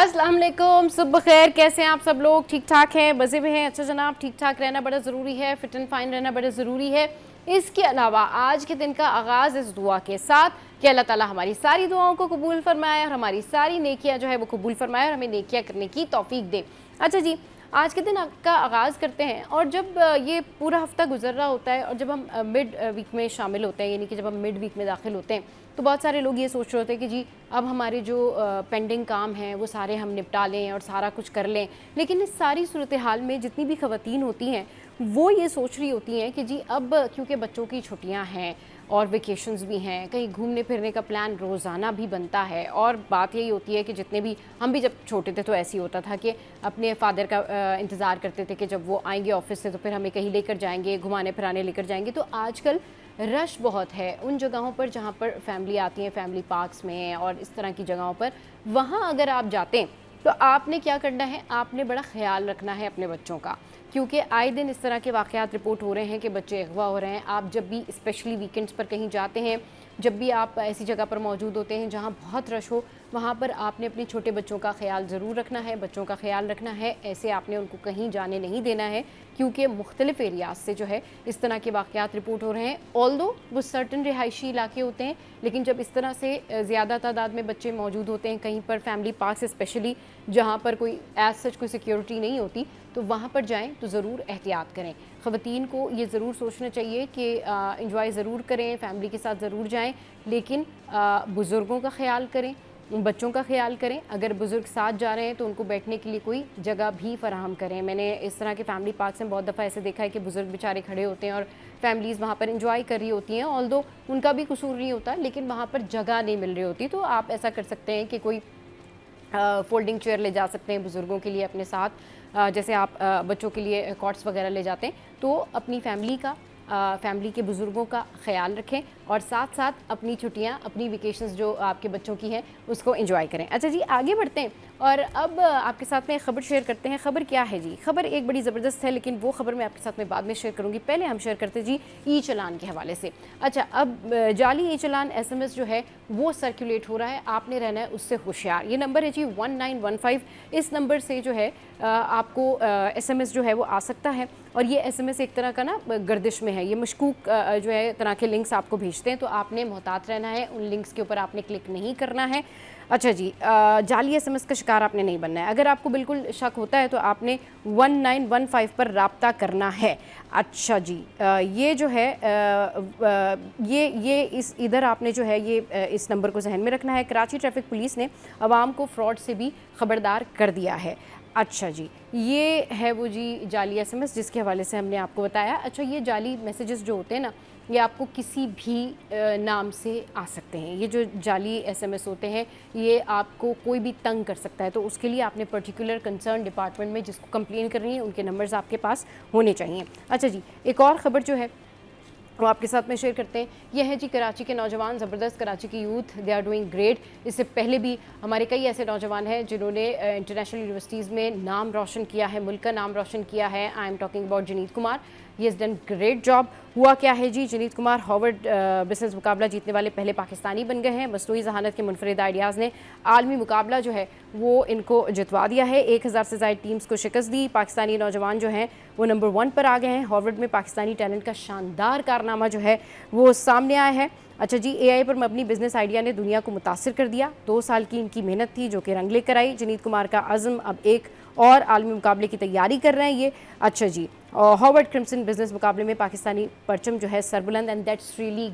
अस्सलाम वालेकुम, सुबह खैर। कैसे हैं आप सब लोग? ठीक ठाक हैं, मज़े में हैं? अच्छा जनाब, ठीक ठाक रहना बड़ा ज़रूरी है, फिट एंड फाइन रहना बड़ा ज़रूरी है। इसके अलावा आज के दिन का आगाज़ इस दुआ के साथ कि अल्लाह ताला हमारी सारी दुआओं को कबूल फरमाए और हमारी सारी नेकियां जो है वो कबूल फरमाए और हमें नेकियां करने की तौफीक दे। अच्छा जी, आज के दिन का आगाज़ करते हैं और जब ये पूरा हफ्ता गुजर रहा होता है और जब हम मिड वीक में शामिल होते हैं, यानी कि जब हम मिड वीक में दाखिल होते हैं, तो बहुत सारे लोग ये सोच रहे होते हैं कि जी अब हमारे जो पेंडिंग काम हैं वो सारे हम निपटा लें और सारा कुछ कर लें। लेकिन इस सारी सूरत हाल में जितनी भी ख़वातीन होती हैं वो ये सोच रही होती हैं कि जी अब क्योंकि बच्चों की छुट्टियां हैं और वेकेशंस भी हैं, कहीं घूमने फिरने का प्लान रोज़ाना भी बनता है। और बात यही होती है कि जितने भी हम भी जब छोटे थे तो ऐसे ही होता था कि अपने फ़ादर का इंतज़ार करते थे कि जब वो आएंगे ऑफिस से तो फिर हमें कहीं लेकर जाएंगे, घुमाने फिराने लेकर जाएंगे। तो आजकल रश बहुत है उन जगहों पर जहाँ पर फैमिली आती है, फैमिली पार्क्स में और इस तरह की जगहों पर। वहाँ अगर आप जाते हैं तो आपने क्या करना है, आपने बड़ा ख्याल रखना है अपने बच्चों का, क्योंकि आए दिन इस तरह के वाक़यात रिपोर्ट हो रहे हैं कि बच्चे अगवा हो रहे हैं। आप जब भी स्पेशली वीकेंड्स पर कहीं जाते हैं, जब भी आप ऐसी जगह पर मौजूद होते हैं जहाँ बहुत रश हो, वहाँ पर आपने अपने छोटे बच्चों का ख्याल ज़रूर रखना है, बच्चों का ख्याल रखना है। ऐसे आपने उनको कहीं जाने नहीं देना है, क्योंकि मुख्तलिफ़ एरियाज से जो है इस तरह के वाक़यात रिपोर्ट हो रहे हैं। ऑल्दो वो सर्टन रिहायशी इलाके होते हैं, लेकिन जब इस तरह से ज़्यादा तादाद में बच्चे मौजूद होते हैं कहीं पर, फैमिली पार्क स्पेशली जहाँ पर कोई एज सच कोई सिक्योरिटी नहीं होती, तो वहाँ पर जाएं तो ज़रूर एहतियात करें। ख़वातीन को ये ज़रूर सोचना चाहिए कि इंजॉय ज़रूर करें, फैमिली के साथ ज़रूर जाएं, लेकिन बुज़ुर्गों का ख्याल करें, बच्चों का ख्याल करें। अगर बुज़ुर्ग साथ जा रहे हैं तो उनको बैठने के लिए कोई जगह भी फराहम करें। मैंने इस तरह के फैमिली पार्क्स में बहुत दफ़ा ऐसे देखा है कि बुज़ुर्ग बेचारे खड़े होते हैं और फैमिलीज़ वहाँ पर इंजॉय कर रही होती हैं, ऑल्दो उनका भी कसूर नहीं होता, लेकिन वहाँ पर जगह नहीं मिल रही होती। तो आप ऐसा कर सकते हैं कि कोई फोल्डिंग चेयर ले जा सकते हैं बुज़ुर्गों के लिए अपने साथ, जैसे आप बच्चों के लिए कॉट्स वगैरह ले जाते हैं। तो अपनी फैमिली के बुज़ुर्गों का ख्याल रखें और साथ साथ अपनी छुट्टियां, अपनी वेकेशंस जो आपके बच्चों की हैं उसको एंजॉय करें। अच्छा जी, आगे बढ़ते हैं और अब आपके साथ में ख़बर शेयर करते हैं। ख़बर क्या है जी? ख़बर एक बड़ी ज़बरदस्त है, लेकिन वो ख़बर मैं आपके साथ में बाद में शेयर करूँगी। पहले हम शेयर करते जी ई चलान के हवाले से। अच्छा, अब जाली ई चलान SMS जो है वो सर्कुलेट हो रहा है, आपने रहना है उससे होशियार। ये नंबर है जी 1915। इस नंबर से जो है आपको SMS जो है वो आ सकता है और ये SMS एक तरह का ना गर्दिश में है, ये मशकूक जो है तरह के लिंक्स आपको भेजते हैं, तो आपने मोहतात रहना है, उन लिंक्स के ऊपर आपने क्लिक नहीं करना है। अच्छा जी, जाली SMS का शिकार आपने नहीं बनना है। अगर आपको बिल्कुल शक होता है तो आपने 1915 पर रब्ता करना है। अच्छा जी, ये जो है ये इस इधर आपने जो है ये इस नंबर को जहन में रखना है। कराची ट्रैफिक पुलिस ने आवाम को फ्रॉड से भी खबरदार कर दिया है। अच्छा जी, ये है वो जी जाली SMS जिसके हवाले से हमने आपको बताया। अच्छा, ये जाली मैसेजेस जो होते हैं ना, ये आपको किसी भी नाम से आ सकते हैं। ये जो जाली SMS होते हैं ये आपको कोई भी तंग कर सकता है, तो उसके लिए आपने पर्टिकुलर कंसर्न डिपार्टमेंट में जिसको कंप्लेन करनी है उनके नंबर्स आपके पास होने चाहिए। अच्छा जी, एक और ख़बर जो है वो आपके साथ में शेयर करते हैं। यह है जी कराची के नौजवान ज़बरदस्त, कराची की youth they are doing great. इससे पहले भी हमारे कई ऐसे नौजवान हैं जिन्होंने इंटरनेशनल यूनिवर्सिटीज़ में नाम रोशन किया है, मुल्क का नाम रोशन किया है। I am talking about Janeet Kumar, he has done great job. हुआ क्या है जी, जनीत कुमार हार्वर्ड बिजनेस मुकाबला जीतने वाले पहले पाकिस्तानी बन गए हैं। मसनूई जहानत के मुनफरिद आइडियाज़ ने आलमी मुकाबला जो है वो इनको जितवा दिया है। 1000 से ज़ायद टीम्स को शिकस्त दी। पाकिस्तानी नौजवान जो हैं वो नंबर 1 पर आ गए हैं। हार्वर्ड में पाकिस्तानी टैलेंट का शानदार कारनामा जो है वो सामने आया है। अच्छा जी, AI पर मबनी बिजनेस आइडिया ने दुनिया को मुतासिर कर दिया। 2 साल की इनकी मेहनत थी जो कि रंग लेकर आई। जनीत कुमार का अज़्म अब एक और आलमी मुकाबले की तैयारी कर रहे हैं ये। अच्छा जी, हार्वर्ड क्रिम्सन बिजनेस मुकाबले में पाकिस्तानी परचम जो है Sarbuland, and that's really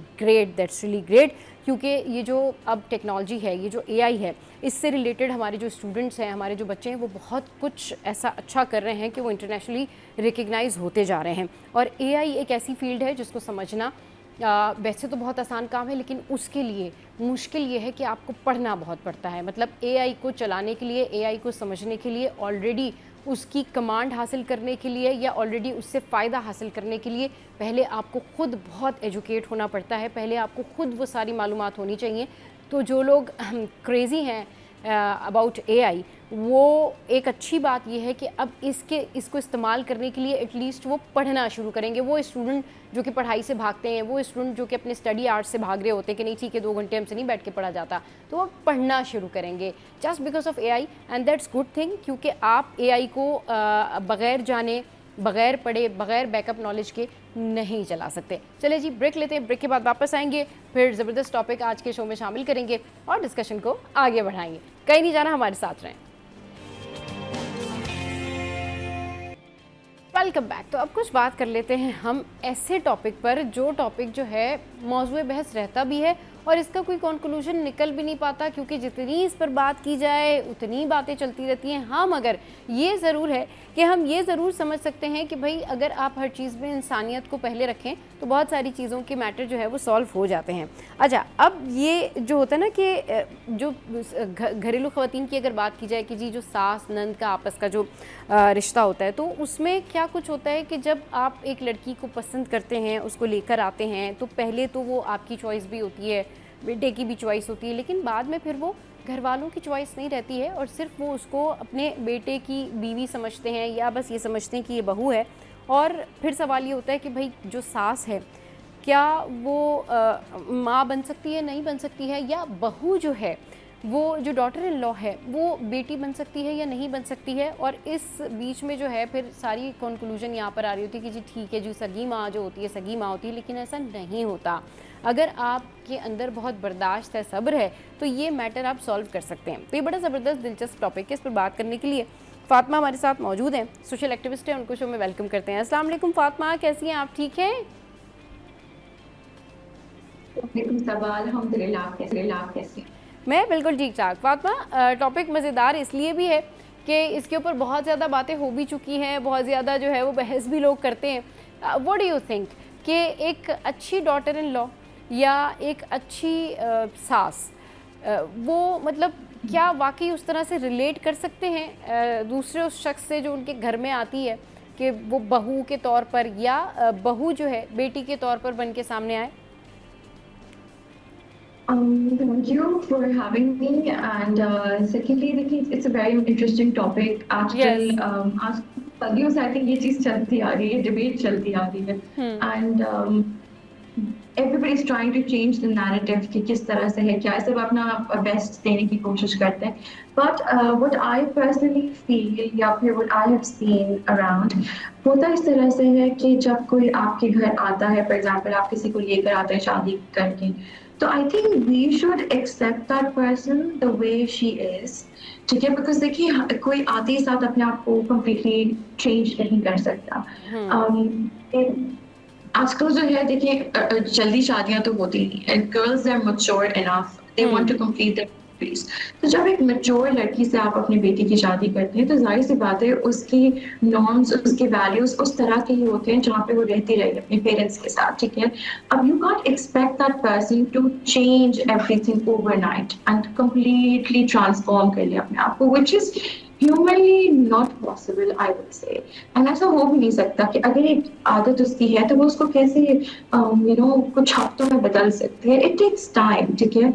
great, क्योंकि ये जो अब टेक्नोलॉजी है, ये जो AI है, इससे रिलेटेड हमारे जो स्टूडेंट्स हैं, हमारे जो बच्चे हैं, वो बहुत कुछ ऐसा अच्छा कर रहे हैं कि वो इंटरनेशनली रिकग्नाइज होते जा रहे हैं। और AI एक ऐसी फील्ड है जिसको समझना वैसे तो बहुत आसान काम है, लेकिन उसके लिए मुश्किल ये है कि आपको पढ़ना बहुत पड़ता है। मतलब AI को चलाने के लिए, AI को समझने के लिए, ऑलरेडी उसकी कमांड हासिल करने के लिए या ऑलरेडी उससे फ़ायदा हासिल करने के लिए पहले आपको ख़ुद बहुत एजुकेट होना पड़ता है, पहले आपको ख़ुद वो सारी मालूमात होनी चाहिए। तो जो लोग क्रेज़ी हैं अबाउट एआई, वो एक अच्छी बात यह है कि अब इसको इस्तेमाल करने के लिए एटलीस्ट वो पढ़ना शुरू करेंगे। वो स्टूडेंट जो कि पढ़ाई से भागते हैं, वो स्टूडेंट जो कि अपने स्टडी आवर्स से भाग रहे होते हैं कि नहीं ठीक है 2 घंटे हमसे नहीं बैठ के पढ़ा जाता, तो वो पढ़ना शुरू करेंगे just because of AI, and that's good thing, क्योंकि आप एआई को बगैर जाने, बगैर पढ़े, बगैर बैकअप नॉलेज के नहीं चला सकते। चलिए जी ब्रेक लेते हैं, ब्रेक के बाद वापस आएंगे, फिर ज़बरदस्त टॉपिक आज के शो में शामिल करेंगे और डिस्कशन को आगे बढ़ाएंगे। कहीं नहीं जाना, हमारे साथ रहें। Welcome back. तो अब कुछ बात कर लेते हैं हम ऐसे टॉपिक पर जो टॉपिक जो है मौजूए बहस रहता भी है और इसका कोई कंक्लूजन निकल भी नहीं पाता, क्योंकि जितनी इस पर बात की जाए उतनी बातें चलती रहती हैं। हाँ, मगर ये ज़रूर है कि हम ये ज़रूर समझ सकते हैं कि भाई अगर आप हर चीज़ में इंसानियत को पहले रखें तो बहुत सारी चीज़ों के मैटर जो है वो सॉल्व हो जाते हैं। अच्छा, अब ये जो होता है ना कि जो घरेलू ख़वातीन की अगर बात की जाए कि जी जो सास नंद का आपस का जो रिश्ता होता है, तो उसमें क्या कुछ होता है कि जब आप एक लड़की को पसंद करते हैं, उसको लेकर आते हैं, तो पहले तो वो आपकी चॉइस भी होती है, बेटे की भी चॉइस होती है, लेकिन बाद में फिर वो घर वालों की चॉइस नहीं रहती है और सिर्फ वो उसको अपने बेटे की बीवी समझते हैं या बस ये समझते हैं कि ये बहू है। और फिर सवाल ये होता है कि भाई जो सास है क्या वो माँ बन सकती है, नहीं बन सकती है, या बहू जो है वो जो डॉटर इन लॉ है वो बेटी बन सकती है या नहीं बन सकती है। और इस बीच में जो है फिर सारी कंक्लूजन यहाँ पर आ रही होती है कि जी ठीक है जी सगी माँ जो होती है सगी माँ होती है, लेकिन ऐसा नहीं होता। अगर आपके अंदर बहुत बर्दाश्त है, सब्र है, तो ये मैटर आप सॉल्व कर सकते हैं। तो ये बड़ा ज़बरदस्त दिलचस्प टॉपिक है, इस पर बात करने के लिए फातिमा हमारे साथ मौजूद हैं, सोशल एक्टिविस्ट हैं, उनको शो में वेलकम करते हैं। अस्सलाम वालेकुम फातिमा, कैसी हैं आप, ठीक हैं? मैं बिल्कुल ठीक ठाक। फातिमा, टॉपिक मज़ेदार इसलिए भी है कि इसके ऊपर बहुत ज़्यादा बातें हो भी चुकी हैं, बहुत ज़्यादा जो है वो बहस भी लोग करते हैं। व्हाट डू यू थिंक कि एक अच्छी डॉटर इन लॉ या एक अच्छी सास वो मतलब क्या वाकई उस तरह से रिलेट कर सकते हैं दूसरे उस शख्स से जो उनके घर में आती है, कि वो बहू के तौर पर या बहू जो है बेटी के तौर पर बन के सामने आए? Thank you for having me. And secondly, it's a very interesting topic. Aajkal, Yes. सदियों से I think ये चीज़ चलती आ रही है, डिबेट चलती आ रही है, and everybody is trying to change the narrative कि किस तरह से है, क्या सब अपना बेस्ट देने की कोशिश करते हैं. But what I personally feel या फिर what I have seen around होता इस तरह से है कि जब कोई आपके घर आता है, for example आप किसी को लेकर आते हैं शादी करके, तो I think we should accept that person the way she is, ठीक है, because देखिए कोई आते ही साथ अपने आप को completely change नहीं कर सकता. आजकल जो है देखिए जल्दी शादियां तो होती नहीं है, girls are mature enough, they want to complete their studies. तो जब एक मैच्योर लड़की से आप अपनी बेटी की शादी करते हैं तो जाहिर सी बात है उसकी नॉर्म्स, उसके वैल्यूज उस तरह के ही होते हैं जहाँ पे वो रहती रही अपने पेरेंट्स के साथ, ठीक है. अब you can't expect that person to change everything overnight and completely transform कर ले अपने आप को, which is humanly not possible, I would say. And ऐसा हो भी नहीं सकता कि अगर एक आदत उसकी है तो वो उसको कैसे कुछ हफ्तों में बदल सकती है. It takes time, ठीक है,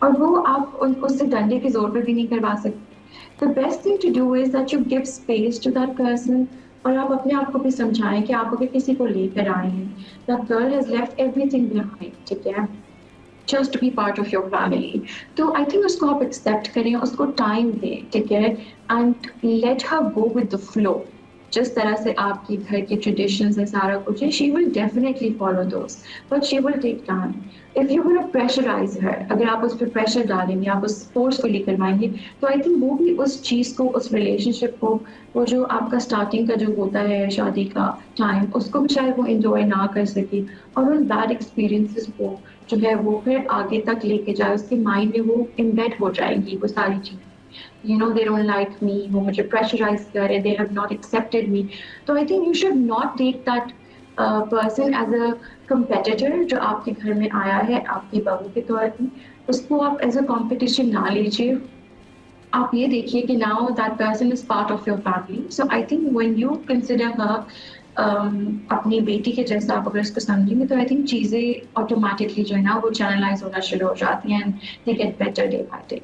और वो आप उनको उससे डंडे के जोर पे भी नहीं करवा सकते. The best thing to do is that you give space to that person, और आप अपने आप को भी समझाएं कि आप अगर किसी को लेकर आए हैं, that girl has left everything behind, ठीक है, just to be part of your family. तो I think उसको आप accept करें, उसको time दें, ठीक है, and let her go with the flow. जिस तरह से आपकी घर के traditions है, सारा कुछ है, she will definitely follow those, but she will take time. If you're going to pressurize her, अगर आप उस पर pressure डालेंगे, आप उस forcefully करवाएंगे, तो I think वो भी उस चीज़ को, उस relationship को, वो जो आपका starting का जो होता है शादी का time, उसको भी शायद वो enjoy ना कर सके, और उन bad experiences को जो है वो फिर आगे तक लेके जाए, उसके माइंड में वो embed हो जाएंगी वो सारी चीज़ें. They don't like me, वो मुझे pressurize कर रहे, they have not accepted me. तो I think you should not take that person as a competitor जो आपके घर में आया है आपकी बहू के तौर पे, उसको आप as a competition ना लीजिए. आप ये देखिए कि now that person is part of your family. So I think when you consider her अपनी बेटी के जैसा आप अगर इसको समझेंगे तो आई थिंक चीज़ें ऑटोमेटिकली जो है ना वो चैनलाइज होना शुरू हो जाती हैं, and they get better day by day.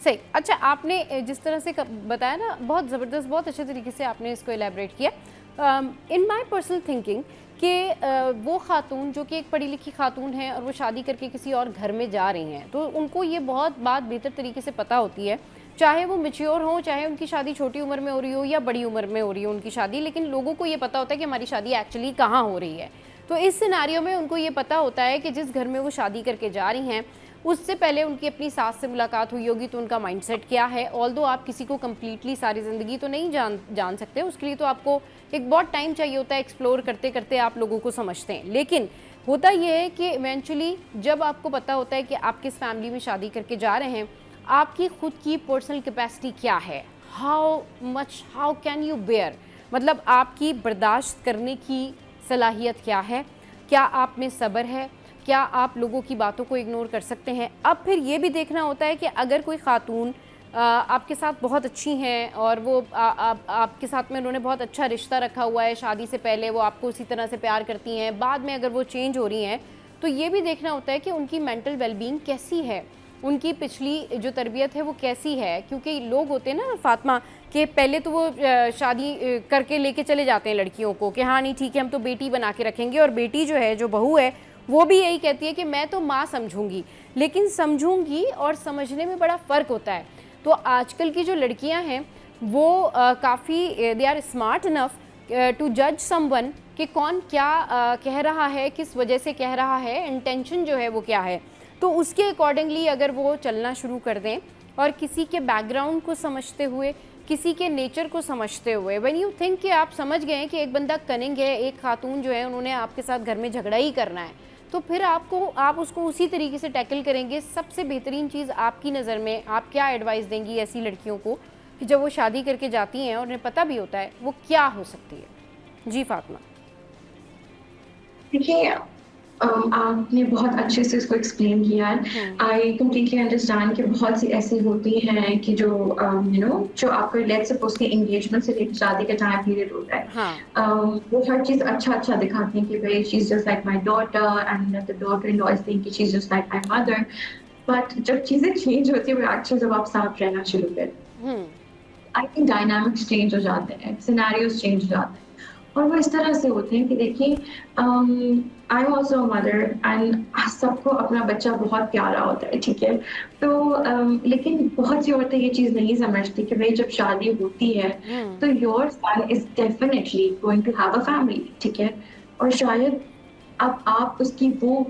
सही। अच्छा, आपने जिस तरह से बताया ना, बहुत ज़बरदस्त, बहुत अच्छे तरीके से आपने इसको एलैबोरेट किया। इन माय पर्सनल थिंकिंग कि वो खातून जो कि एक पढ़ी लिखी खातून है और वो शादी करके किसी और घर में जा रही हैं, तो उनको ये बहुत बात बेहतर तरीके से पता होती है, चाहे वो मैच्योर हो, चाहे उनकी शादी छोटी उम्र में हो रही हो या बड़ी उम्र में हो रही हो उनकी शादी, लेकिन लोगों को ये पता होता है कि हमारी शादी एक्चुअली कहाँ हो रही है। तो इस सिनारियो में उनको ये पता होता है कि जिस घर में वो शादी करके जा रही हैं, उससे पहले उनकी अपनी सास से मुलाकात हुई होगी, तो उनका माइंडसेट क्या है। ऑल्दो आप किसी को कम्प्लीटली सारी ज़िंदगी तो नहीं जान सकते, उसके लिए तो आपको एक बहुत टाइम चाहिए होता है, एक्सप्लोर करते करते आप लोगों को समझते हैं। लेकिन होता ये है कि इवेंचुअली जब आपको पता होता है कि आप किस फैमिली में शादी करके जा रहे हैं, आपकी खुद की पर्सनल कैपेसिटी क्या है, हाउ कैन यू बेयर, मतलब आपकी बर्दाश्त करने की सलाहियत क्या है, क्या आप में सब्र है, क्या आप लोगों की बातों को इग्नोर कर सकते हैं। अब फिर ये भी देखना होता है कि अगर कोई खातून आपके साथ बहुत अच्छी हैं और वो आपके साथ में उन्होंने बहुत अच्छा रिश्ता रखा हुआ है, शादी से पहले वो आपको उसी तरह से प्यार करती हैं, बाद में अगर वो चेंज हो रही हैं, तो ये भी देखना होता है कि उनकी मेंटल वेलबींग कैसी है, उनकी पिछली जो तरबियत है वो कैसी है। क्योंकि लोग होते हैं ना फातिमा, कि पहले तो वो शादी करके लेके चले जाते हैं लड़कियों को कि हाँ नहीं ठीक है हम तो बेटी बना के रखेंगे, और बेटी जो है, जो बहू है, वो भी यही कहती है कि मैं तो माँ समझूंगी। लेकिन समझूंगी और समझने में बड़ा फ़र्क होता है। तो आजकल की जो लड़कियां हैं वो काफ़ी they are smart enough to जज समवन कि कौन क्या कह रहा है, किस वजह से कह रहा है, इंटेंशन जो है वो क्या है। तो उसके अकॉर्डिंगली अगर वो चलना शुरू कर दें और किसी के बैकग्राउंड को समझते हुए, किसी के नेचर को समझते हुए, व्हेन यू थिंक कि आप समझ गए हैं कि एक बंदा कनिंग है, एक खातून जो है उन्होंने आपके साथ घर में झगड़ा ही करना है, तो फिर आप उसको उसी तरीके से टैकल करेंगे। सबसे बेहतरीन चीज़ आपकी नज़र में आप क्या एडवाइस देंगी ऐसी लड़कियों को कि जब वो शादी करके जाती हैं और उन्हें पता भी होता है वो क्या हो सकती है? जी फातिमा। देखिए, आपने बहुत अच्छे से इसको एक्सप्लेन किया है। आई कम्प्लीटली अंडरस्टैंड कि बहुत सी ऐसी होती हैं कि जो जो आपका लेट्स सपोज कि एंगेजमेंट से लेकर शादी का टाइम पीरियड होता है, हाँ। वो हर चीज़ अच्छा दिखाती हैं कि भाई she is just like my daughter and the daughter in law is thinking कि she is just like my mother. But जब चीज़ें चेंज होती है, वो एक्चुअली जब आप साथ रहना शुरू करते हैं, आई थिंक डायनामिक्स चेंज हो जाते हैं, सिनेरियोज चेंज हो जाते हैं, और वो इस तरह से होते हैं कि देखिए, I am also mother and सबको अपना बच्चा बहुत प्यारा होता है, ठीक है। तो लेकिन बहुत सी औरतें ये चीज़ नहीं समझती कि भाई जब शादी होती है तो your son is definitely going to have a family, ठीक है। और शायद अब आप उसकी वो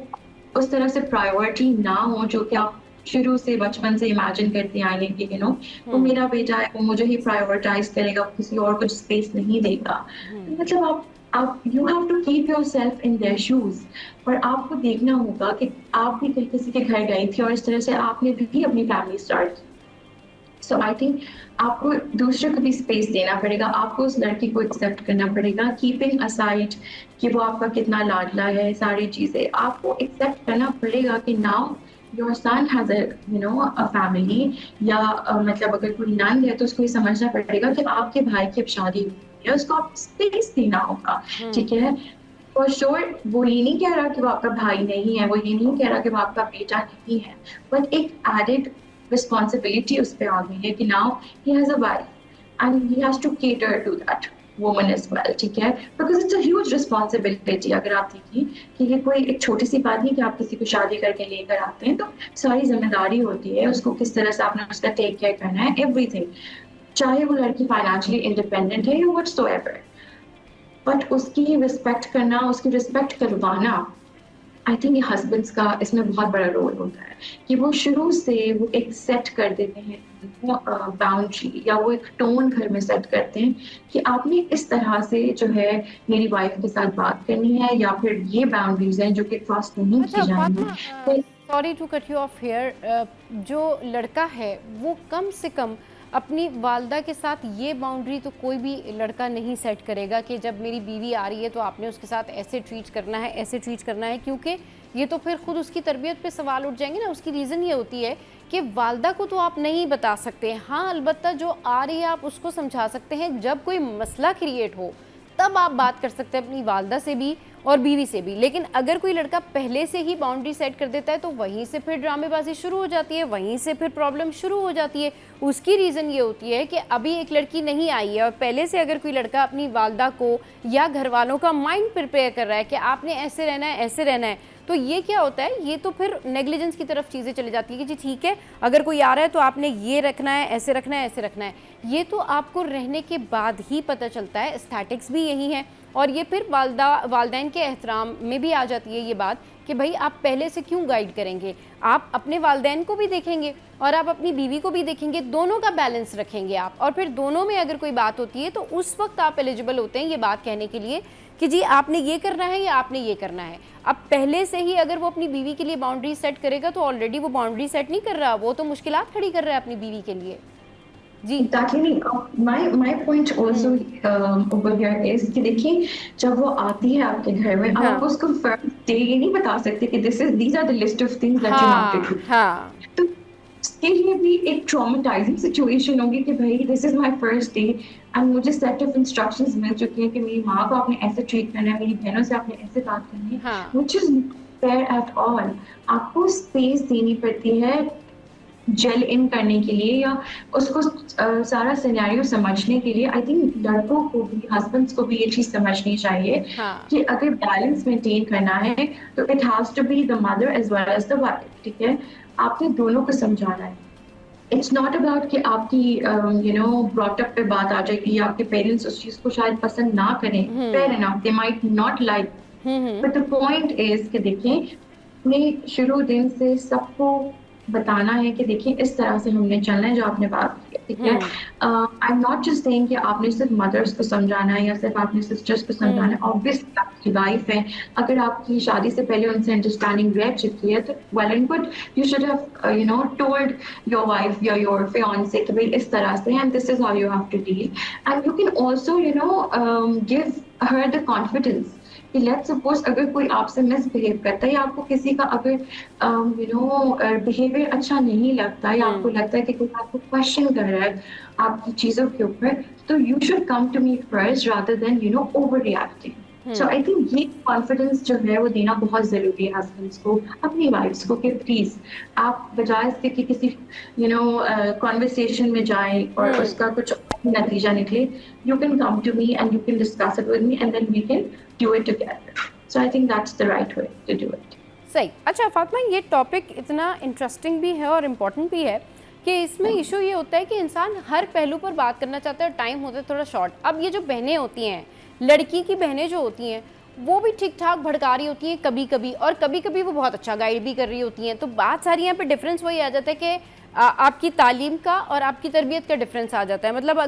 उस तरह से प्रायोरिटी ना हो जो कि आप शुरू से बचपन से इमेजिन करते आए हैं कि वो मेरा बेटा है, वो मुझे ही प्रायोरिटाइज करेगा, किसी और को स्पेस नहीं देगा। तो मतलब आप you have to keep yourself in their shoes, और आपको देखना होगा कि आप भी कहीं किसी के घर गई थी और इस तरह से आपने भी अपनी फैमिली स्टार्ट की। सो आई थिंक आपको दूसरे को भी स्पेस देना पड़ेगा, आपको उस लड़की को एक्सेप्ट करना पड़ेगा, कीपिंग असाइड कि वो आपका कितना लाडला है, सारी चीज़ें आपको एक्सेप्ट करना पड़ेगा कि now your son has a family, या मतलब अगर कोई नंद है तो उसको ये समझना पड़ेगा कि आपके भाई की अब शादी हुई है, उसको आप स्पेस देना होगा, ठीक है। फॉर श्योर वो ये नहीं कह रहा कि वो आपका भाई नहीं है, वो ये नहीं कह रहा कि वो आपका बेटा नहीं है, बट एक एडेड responsibility उस पे आ गई है कि now he has a wife and he has to cater to that woman as well, ठीक है। because it's a huge responsibility। अगर आप देखिए कि ये कोई एक छोटी सी बात नहीं कि आप किसी को शादी करके लेकर आते हैं, तो सारी जिम्मेदारी होती है, उसको किस तरह से आपने उसका टेक केयर करना है, एवरीथिंग, चाहे वो लड़की फाइनेंशियली इंडिपेंडेंट है या व्हाटसोएवर, बट उसकी रिस्पेक्ट करना, उसकी रिस्पेक्ट करवाना, आई थिंक ये हस्बैंड्स का इसमें बहुत बड़ा रोल होता है कि वो शुरू से वो एक सेट कर देते हैं बाउंड्री, या वो एक टोन घर में सेट करते हैं कि आपने इस तरह से जो है मेरी वाइफ के साथ बात करनी है, या फिर ये बाउंड्रीज हैं जो कि क्रॉस नहीं की जाएंगी। Sorry to cut you off here, जो लड़का है वो कम से कम अपनी वालदा के साथ ये बाउंड्री तो कोई भी लड़का नहीं सेट करेगा कि जब मेरी बीवी आ रही है तो आपने उसके साथ ऐसे ट्रीट करना है, ऐसे ट्रीट करना है, क्योंकि ये तो फिर खुद उसकी तरबियत पे सवाल उठ जाएंगे ना। उसकी रीज़न ये होती है कि वालदा को तो आप नहीं बता सकते, हाँ अलबत्ता जो आ रही है आप उसको समझा सकते हैं। जब कोई मसला क्रिएट हो तब आप बात कर सकते हैं अपनी वालदा से भी और बीवी से भी। लेकिन अगर कोई लड़का पहले से ही बाउंड्री सेट कर देता है तो वहीं से फिर ड्रामेबाजी शुरू हो जाती है, वहीं से फिर प्रॉब्लम शुरू हो जाती है। उसकी रीज़न ये होती है कि अभी एक लड़की नहीं आई है और पहले से अगर कोई लड़का अपनी वालदा को या घर वालों का माइंड प्रिपेयर कर रहा है कि आपने ऐसे रहना है, ऐसे रहना है, तो ये क्या होता है, ये तो फिर नेग्लिजेंस की तरफ चीज़ें चली जाती है कि जी ठीक है, अगर कोई आ रहा है तो आपने ये रखना है, ऐसे रखना है, ऐसे रखना है। ये तो आपको रहने के बाद ही पता चलता है, एस्थेटिक्स भी यही है। और ये फिर वालदैन के एहतराम में भी आ जाती है ये बात कि भाई आप पहले से क्यों गाइड करेंगे, आप अपने वालदैन को भी देखेंगे और आप अपनी बीवी को भी देखेंगे, दोनों का बैलेंस रखेंगे आप। और फिर दोनों में अगर कोई बात होती है तो उस वक्त आप एलिजिबल होते हैं ये बात कहने के लिए कि जी आपने ये करना है या आपने ये करना है। अब पहले से ही अगर वो अपनी बीवी के लिए बाउंड्री सेट करेगा तो ऑलरेडी वो बाउंड्री सेट नहीं कर रहा, वो तो मुश्किलात खड़ी कर रहा है अपनी बीवी के लिए। जी Exactly. My point also over here is कि देखिए जब वो आती है आपके घर में, हाँ आप उसको first day ये नहीं बता सकते कि these are the list of things that you have to हाँ do. हाँ तो उसके लिए भी एक ट्रॉमेटाइजिंग सिचुएशन होगी कि भाई this is my first day and मुझे सेट ऑफ इंस्ट्रक्शंस मिल चुके हैं कि मेरी माँ को आपने ऐसे ट्रीट करना है, मेरी बहनों से आपने ऐसे बात करनी है, हाँ which is fair at all. आपको स्पेस देनी पड़ती है जेल इन करने के लिए या उसको सारा सिनेरियो समझने के लिए। आई थिंक लड़कों को भी, हस्बैंड्स को भी ये चीज समझनी चाहिए हाँ कि अगर बैलेंस मेंटेन करना है तो it has to be the mother as well as the wife. ठीक है, आपने दोनों को समझाना है। इट्स नॉट अबाउट कि आपकी ब्रॉट अप पे बात आ जाएगी या आपके पेरेंट्स उस चीज को शायद पसंद ना करें, fair enough, they might not like, but the point is कि देखें अपने शुरू दिन से सबको बताना है कि देखिए इस तरह से हमने चलना है जो आपने बात की। ठीक है, I am not just saying कि आपने सिर्फ मदर्स को समझाना है या सिर्फ आपने सिस्टर्स को समझाना है। ऑब्वियसली आपकी वाइफ है, अगर आपकी शादी से पहले उनसे अंडरस्टैंडिंग रह चुकी है तो well and good, you should have told your wife या योर फियांसे कि भाई इस तरह से and this is how you have to deal. And you can also give her the confidence कि लेट्स सपोज अगर कोई आपसे मिसबिहेव करता है या आपको किसी का अगर बिहेवियर अच्छा नहीं लगता या आपको लगता है कि कोई आपको क्वेश्चन कर रहा है आपकी चीजों के ऊपर, तो you should come to me first rather than over reacting. So I think ये कॉन्फिडेंस जो है वो देना बहुत जरूरी है हस्बैंड्स को, अपनी वाइफ्स को, कि प्लीज आप बजाय इसके कि किसी कॉन्वर्सेशन में जाए और उसका कुछ नतीजा निकले, you can come to me and you can discuss it with me and then we can do it together. So I think that's the right way to do it. सही। अच्छा फातिमा, ये टॉपिक इतना इंटरेस्टिंग भी है और important भी है कि इसमें इशू ये होता है कि इंसान हर पहलू पर बात करना चाहता है और टाइम होता है थोड़ा शॉर्ट। अब ये जो बहनें होती हैं, लड़की की बहनें जो होती हैं, वो भी ठीक ठाक भड़का रही होती हैं कभी कभी, और कभी कभी वो बहुत अच्छा गाइड भी कर रही होती हैं। तो बात सारी यहाँ पे डिफरेंस वही आ जाता है कि आपकी तालीम का और आपकी तरबियत का डिफरेंस आ जाता है। मतलब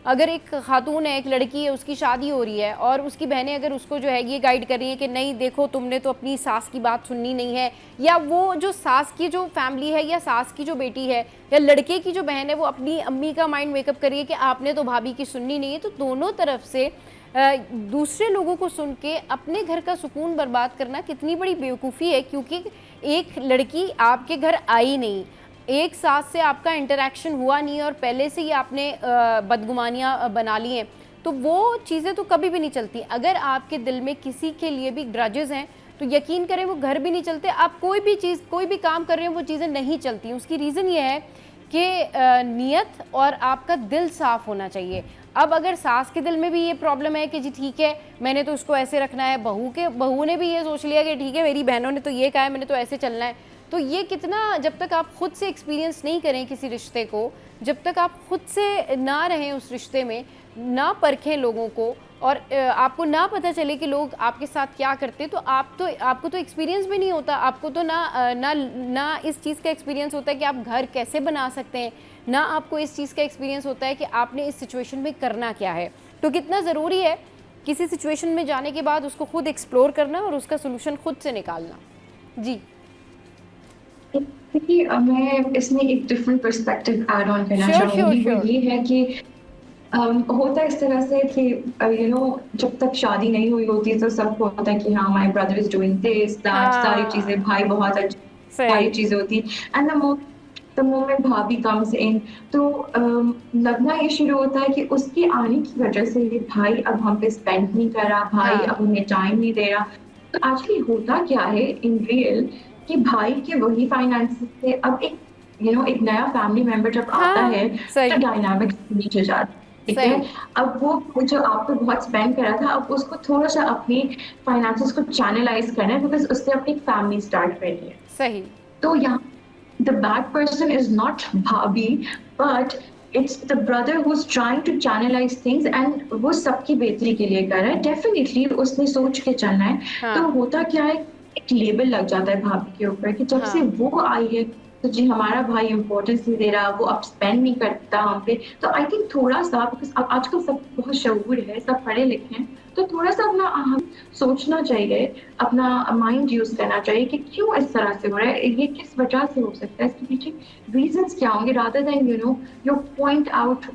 अगर एक खातून है, एक लड़की है, उसकी शादी हो रही है और उसकी बहनें अगर उसको जो है ये गाइड कर रही हैं कि नहीं देखो तुमने तो अपनी सास की बात सुननी नहीं है, या वो जो सास की जो फैमिली है या सास की जो बेटी है या लड़के की जो बहन है वो अपनी अम्मी का माइंड मेकअप कर रही है कि आपने तो भाभी की सुननी नहीं है, तो दोनों तरफ से दूसरे लोगों को सुन के अपने घर का सुकून बर्बाद करना कितनी बड़ी बेवकूफ़ी है। क्योंकि एक लड़की आपके घर आई नहीं, एक सास से आपका इंटरेक्शन हुआ नहीं और पहले से ही आपने बदगुमानियाँ बना ली हैं, तो वो चीज़ें तो कभी भी नहीं चलती। अगर आपके दिल में किसी के लिए भी ग्रजेस हैं तो यकीन करें वो घर भी नहीं चलते। आप कोई भी चीज़, कोई भी काम कर रहे हो वो चीज़ें नहीं चलती। उसकी रीज़न ये है कि नीयत और आपका दिल साफ़ होना चाहिए। अब अगर सास के दिल में भी ये प्रॉब्लम है कि जी ठीक है मैंने तो उसको ऐसे रखना है, बहू ने भी ये सोच लिया कि ठीक है मेरी बहनों ने तो ये कहा है मैंने तो ऐसे चलना है, तो ये कितना, जब तक आप खुद से एक्सपीरियंस नहीं करें किसी रिश्ते को, जब तक आप खुद से ना रहें उस रिश्ते में, ना परखें लोगों को और आपको ना पता चले कि लोग आपके साथ क्या करते, तो आपको तो एक्सपीरियंस भी नहीं होता। आपको तो ना इस चीज़ का एक्सपीरियंस होता है कि आप घर कैसे बना सकते हैं, ना आपको इस चीज़ का एक्सपीरियंस होता है कि आपने इस सिचुएशन में करना क्या है। तो कितना ज़रूरी है किसी सिचुएशन में जाने के बाद उसको खुद एक्सप्लोर करना और उसका सोल्यूशन खुद से निकालना। जी देखिए, मैं इसमें एक डिफरेंट पर्सपेक्टिव ऐड ऑन करना चाहूँगी। वो ये है कि होता इस तरह से कि जब तक शादी नहीं हुई होती तो सबको होता है कि हाँ my brother is doing this that, सारी चीजें, भाई बहुत अच्छी, सारी चीजें होती। एंड द द मोमेंट भाभी कम्स इन, तो लगना ये शुरू होता है कि उसके आने की वजह से ये भाई अब हम पे स्पेंड नहीं कर रहा, भाई हाँ, अब हमें टाइम नहीं दे रहा। तो एक्चुअली होता क्या है इन रियल कि भाई के वही फाइनेंसेस से अब एक एक नया फैमिली मेंबर जब आता हाँ, है तो सही, डायनामिक्स चेंज हो जाती है। ठीक है, सही, अब वो जो आप पे बहुत स्पेंड कर रहा था, अब उसको थोड़ा सा अपनी फाइनेंसेस को चैनलाइज करना है, बिकॉज उससे अपनी फैमिली स्टार्ट करनी है। सही, तो यहाँ the bad person is not Bhabhi, but it's the brother who's trying to channelize things and वो सबकी बेहतरी के लिए कर रहा है। डेफिनेटली उसने सोच के चलना है। तो हाँ, होता क्या है, एक लेबल लग जाता है भाभी के ऊपर कि जब से हाँ, वो आई है तो जी हमारा भाई इम्पोर्टेंस नहीं दे रहा, वो अब स्पेंड नहीं करता हम पे। तो आई थिंक थोड़ा सा, बिकॉज अब आजकल सब बहुत शऊर है, सब पढ़े लिखे हैं, तो थोड़ा सा अपना सोचना चाहिए, अपना माइंड यूज करना चाहिए कि क्यों इस तरह से हो रहा है, ये किस वजह से हो सकता है, इसके पीछे रीजंस क्या होंगे, rather than you point out.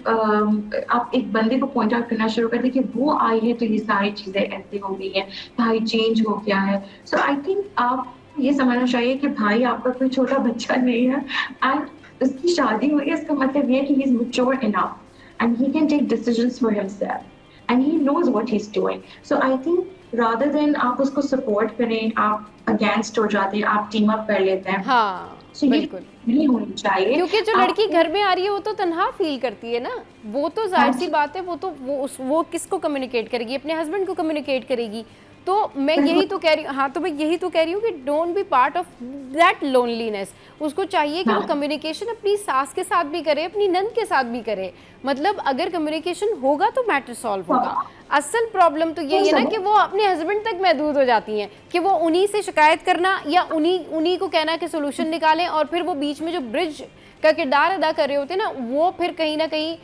आप एक बंदे को पॉइंट आउट करना शुरू कर दे कि वो आई है तो ये सारी चीजें ऐसे हो गई है, भाई चेंज हो गया है। सो आई थिंक आप ये समझना चाहिए कि भाई आपका कोई छोटा बच्चा नहीं है, एंड उसकी शादी हुई है, इसका मतलब ये है कि he is mature enough and he can take decisions for himself and he knows what he's doing. So I think rather than आप उसको support करें, आप against हो जाते हैं, आप team up कर लेते हैं, हाँ, so ये बिल्कुल। नहीं होनी चाहिए। क्योंकि जो लड़की आपको घर में आ रही है वो तो तन्हा फील करती है ना, वो तो हाँ जाहिर सी जी, बात है, वो किसको कम्युनिकेट करेगी, अपने हस्बैंड को कम्युनिकेट करेगी। तो मैं यही बिल्कुल, तो कह रही हूँ, हाँ, तो मैं यही तो कह रही हूँ कि don't be part of that loneliness. उसको चाहिए कि वो हाँ कम्युनिकेशन अपनी सास के साथ भी करे, अपनी नंद के साथ भी करे। मतलब अगर कम्युनिकेशन होगा तो मैटर सॉल्व होगा। हाँ, असल प्रॉब्लम तो वो यही है ना सब कि वो अपने हस्बैंड तक महदूद हो जाती हैं, कि वो उन्हीं से शिकायत करना या उन्हीं उन्हीं को कहना कि सोल्यूशन निकालें, और फिर वो बीच में जो ब्रिज का किरदार अदा कर रहे होते हैं ना, वो फिर कहीं ना कहीं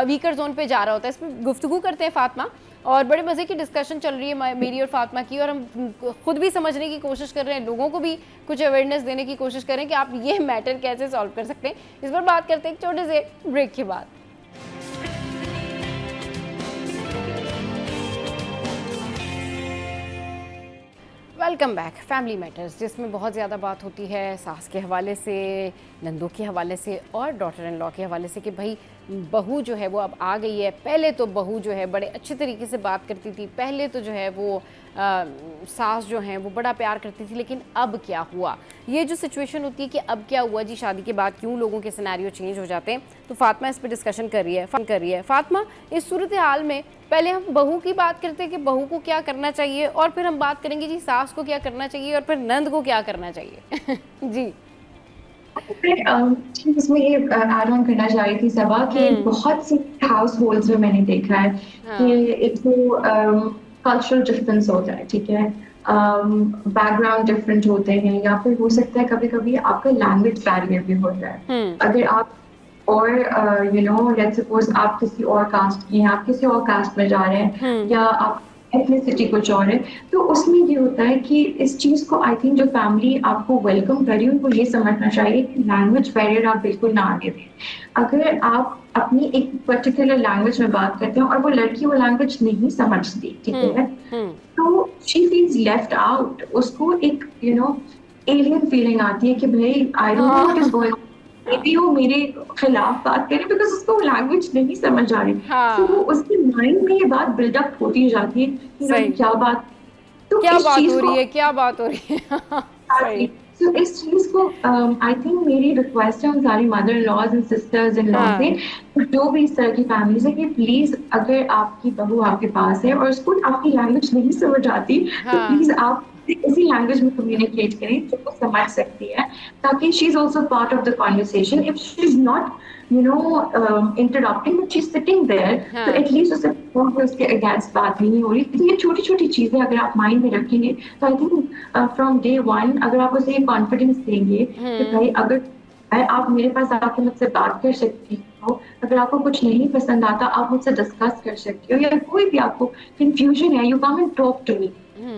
वीकर जोन पे जा रहा होता है। इस पर गुफ्तगू करते हैं फातिमा, और बड़े मज़े की डिस्कशन चल रही है मेरी और फातिमा की, और हम खुद भी समझने की कोशिश कर रहे हैं, लोगों को भी कुछ अवेयरनेस देने की कोशिश करें कि आप ये मैटर कैसे सॉल्व कर सकते हैं। इस पर बात करते हैं एक छोटे से ब्रेक के बाद। वेलकम बैक फैमिली मैटर्स, जिसमें बहुत ज़्यादा बात होती है सास के हवाले से, नंदों के हवाले से और डॉटर इन लॉ के हवाले से कि भाई बहू जो है वो अब आ गई है। पहले तो बहू जो है बड़े अच्छे तरीके से बात करती थी, पहले तो जो है वो सास जो हैं वो बड़ा प्यार करती थी, लेकिन अब क्या हुआ, ये जो सिचुएशन होती है कि अब क्या हुआ जी, शादी के बाद क्यों लोगों के सिनेरियो चेंज हो जाते हैं। तो फातिमा इस पर डिस्कशन कर रही है। फातिमा, इस सूरत हाल में पहले हम बहू की बात करते हैं कि बहू को क्या करना चाहिए, और फिर हम बात करेंगे जी सास को क्या करना चाहिए, और फिर नंद को क्या करना चाहिए। जी। इसमें ये ऐड ऑन करना चाह रही थी सबा कि बहुत सी हाउस होल्ड्स में मैंने देखा है कि हाँ। एक तो कल्चरल डिफरेंस होता है, ठीक है, बैकग्राउंड डिफरेंट होते हैं, या फिर हो सकता है कभी कभी आपका लैंग्वेज बैरियर भी होता है। अगर आप और लेट्स सपोज आप किसी और कास्ट की हैं, आप किसी और कास्ट में जा रहे हैं, या आप एथनिसिटी कुछ और है, तो उसमें ये होता है कि इस चीज को आई थिंक जो फैमिली आपको वेलकम कर रही है उनको ये समझना चाहिए कि लैंग्वेज बैरियर आप बिल्कुल ना आने दें। अगर आप अपनी एक पर्टिकुलर लैंग्वेज में बात करते हैं और वो लड़की वो लैंग्वेज नहीं समझती, ठीक है, तो शी फील्स लेफ्ट आउट, उसको एक एलियन फीलिंग आती है कि भाई I don't know what is going, may be वो मेरे खिलाफ बात करे बिकॉज उसको लैंग्वेज नहीं समझ आ रही। तो वो हाँ, उसके माइंड में ये बात बिल्डअप होती जाती है कि सही, क्या बात, तो क्या इस बात चीज हो को रही है, क्या बात हो रही है। सही। तो इस चीज को आई थिंक मेरी रिक्वेस्ट है उन सारी mother in laws and sisters in law से, हाँ, जो भी इस तरह की फैमिलीज है, कि प्लीज अगर आपकी बहू आपके पास है और उसको आपकी लैंग्वेज नहीं समझ आती, तो हाँ, प्लीज आप इसी लैंग्वेज में कम्युनिकेट करें जो वो समझ सकती है, ताकि she is also part of the conversation. If she is not interrupting, but she's sitting there, तो हाँ, एटलीस्ट उसे उसके अगेंस्ट बात नहीं हो रही। तो ये छोटी छोटी चीजें अगर आप माइंड में रखेंगे, तो I think from day one अगर आप उसे कॉन्फिडेंस देंगे कि भाई अगर आप मेरे पास आके मुझसे बात कर सकती हो, अगर आपको कुछ नहीं पसंद आता आप मुझसे डिस्कस कर सकती हो, या कोई भी आपको कंफ्यूजन है, you come and talk to me,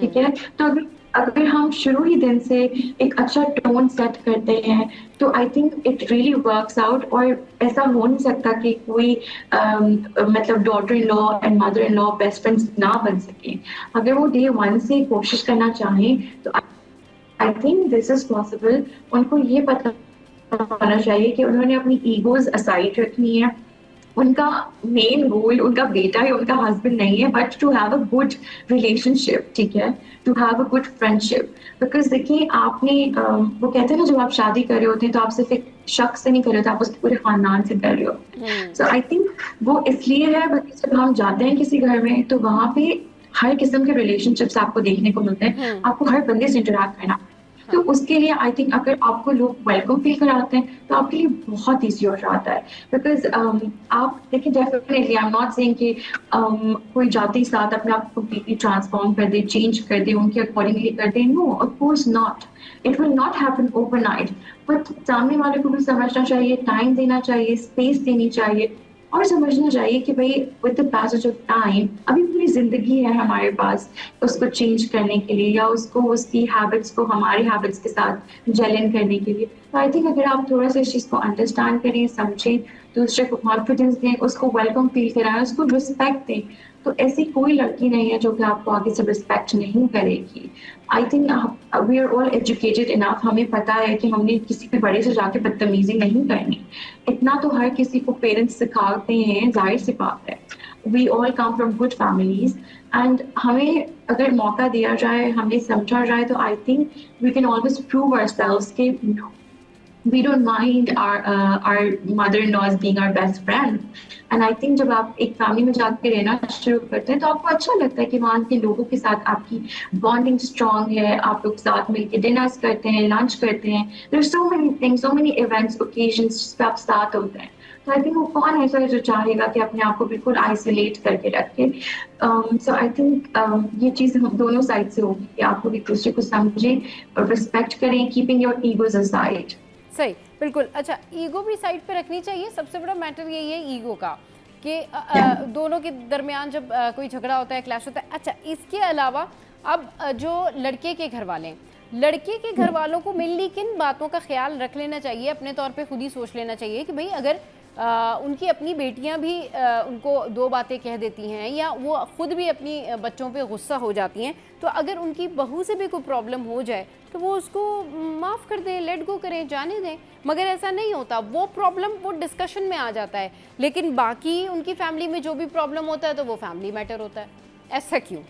ठीक है। तो अगर अगर हम शुरू ही दिन से एक अच्छा टोन सेट करते हैं, तो I think it really works out. और ऐसा हो नहीं सकता कि कोई मतलब daughter in law and mother in law best friends ना बन सके। अगर वो डे वन से कोशिश करना चाहें तो I think this is possible. उनको ये पता होना चाहिए कि उन्होंने अपनी ईगोज असाइड रखनी है। उनका मेन गोल उनका बेटा या उनका हस्बैंड नहीं है, but to have a good relationship, ठीक है, to have a good friendship. Because देखिए आपने वो कहते हैं ना, जब आप शादी कर रहे होते हैं तो आप सिर्फ एक शख्स से नहीं कर रहे होते, आप उसके पूरे खानदान से कर रहे हो। सो आई थिंक वो इसलिए है बिकॉज जब हम जाते हैं किसी घर में तो वहां पे हर किस्म के रिलेशनशिप्स आपको देखने को मिलते हैं, आपको हर बंदे से इंटरेक्ट करना। तो उसके लिए आई थिंक अगर आपको लोग वेलकम फील कराते हैं तो आपके लिए बहुत ईजी हो जाता है। बिकॉज आप देखिए, definitely I am not saying कि कोई जाति ही साथ अपने आप को कम्प्लीटली ट्रांसफॉर्म कर दे, चेंज कर दे, उनके अकॉर्डिंगली कर दे। No, of course not, it will not happen overnight. But सामने वाले को भी समझना चाहिए, टाइम देना चाहिए, स्पेस देनी चाहिए, और समझना चाहिए कि भाई with the passage of time अभी पूरी जिंदगी है हमारे पास उसको चेंज करने के लिए, या उसको उसकी हैबिट्स को हमारी हैबिट्स के साथ जेल इन करने के लिए। तो आई थिंक अगर आप थोड़ा सा इस चीज़ को अंडरस्टैंड करें, समझें, दूसरे को कॉन्फिडेंस दें, उसको वेलकम फील कराएं, उसको रिस्पेक्ट दें, तो ऐसी कोई लड़की नहीं है जो कि आपको आगे से रिस्पेक्ट नहीं करेगी। I think we are all educated enough, हमें पता है कि हमने किसी भी बड़े से जाके बदतमीजी नहीं करनी। इतना तो हर किसी को पेरेंट्स सिखाते हैं, जाहिर सी बात है। We all come from good families, and हमें अगर मौका दिया जाए, हमें समझा जाए, तो I think we can always prove ourselves कि we don't mind our mother-in-laws being our best friend. And I think जब आप एक फैमिली में जाके रहना शुरू करते हैं तो आपको अच्छा लगता है कि वहाँ के लोगों के साथ आपकी बॉन्डिंग स्ट्रांग है, आप लोग साथ मिलके डिनर्स करते हैं, लंच करते हैं, there are so many things, so many events, occasions जिस पे आप साथ होते हैं। तो आई थिंक वो कौन है सर जो चाहेगा कि अपने आप को बिल्कुल आइसोलेट करके रखे। सो आई थिंक ये चीज़ हम दोनों साइड से होगी कि आप लोग एक दूसरे को समझें और रिस्पेक्ट करें, कीपिंग योर ईगोज असाइड। सही, बिल्कुल। अच्छा, ईगो भी साइड पे रखनी चाहिए। सबसे बड़ा मैटर यही है ईगो का कि दोनों के दरमियान जब कोई झगड़ा होता है, क्लैश होता है। अच्छा, इसके अलावा अब जो लड़के के घर वाले हैं, लड़के के घर वालों को मेनली किन बातों का ख्याल रख लेना चाहिए, अपने तौर पे खुद ही सोच लेना चाहिए कि भाई अगर उनकी अपनी बेटियां भी उनको दो बातें कह देती हैं या वो खुद भी अपनी बच्चों पे गुस्सा हो जाती हैं, तो अगर उनकी बहू से भी कोई प्रॉब्लम हो जाए तो वो उसको माफ़ कर दें, लेट गो करें, जाने दें। मगर ऐसा नहीं होता, वो प्रॉब्लम वो डिस्कशन में आ जाता है, लेकिन बाकी उनकी फैमिली में जो भी प्रॉब्लम होता है तो वो फैमिली मैटर होता है। ऐसा क्यों?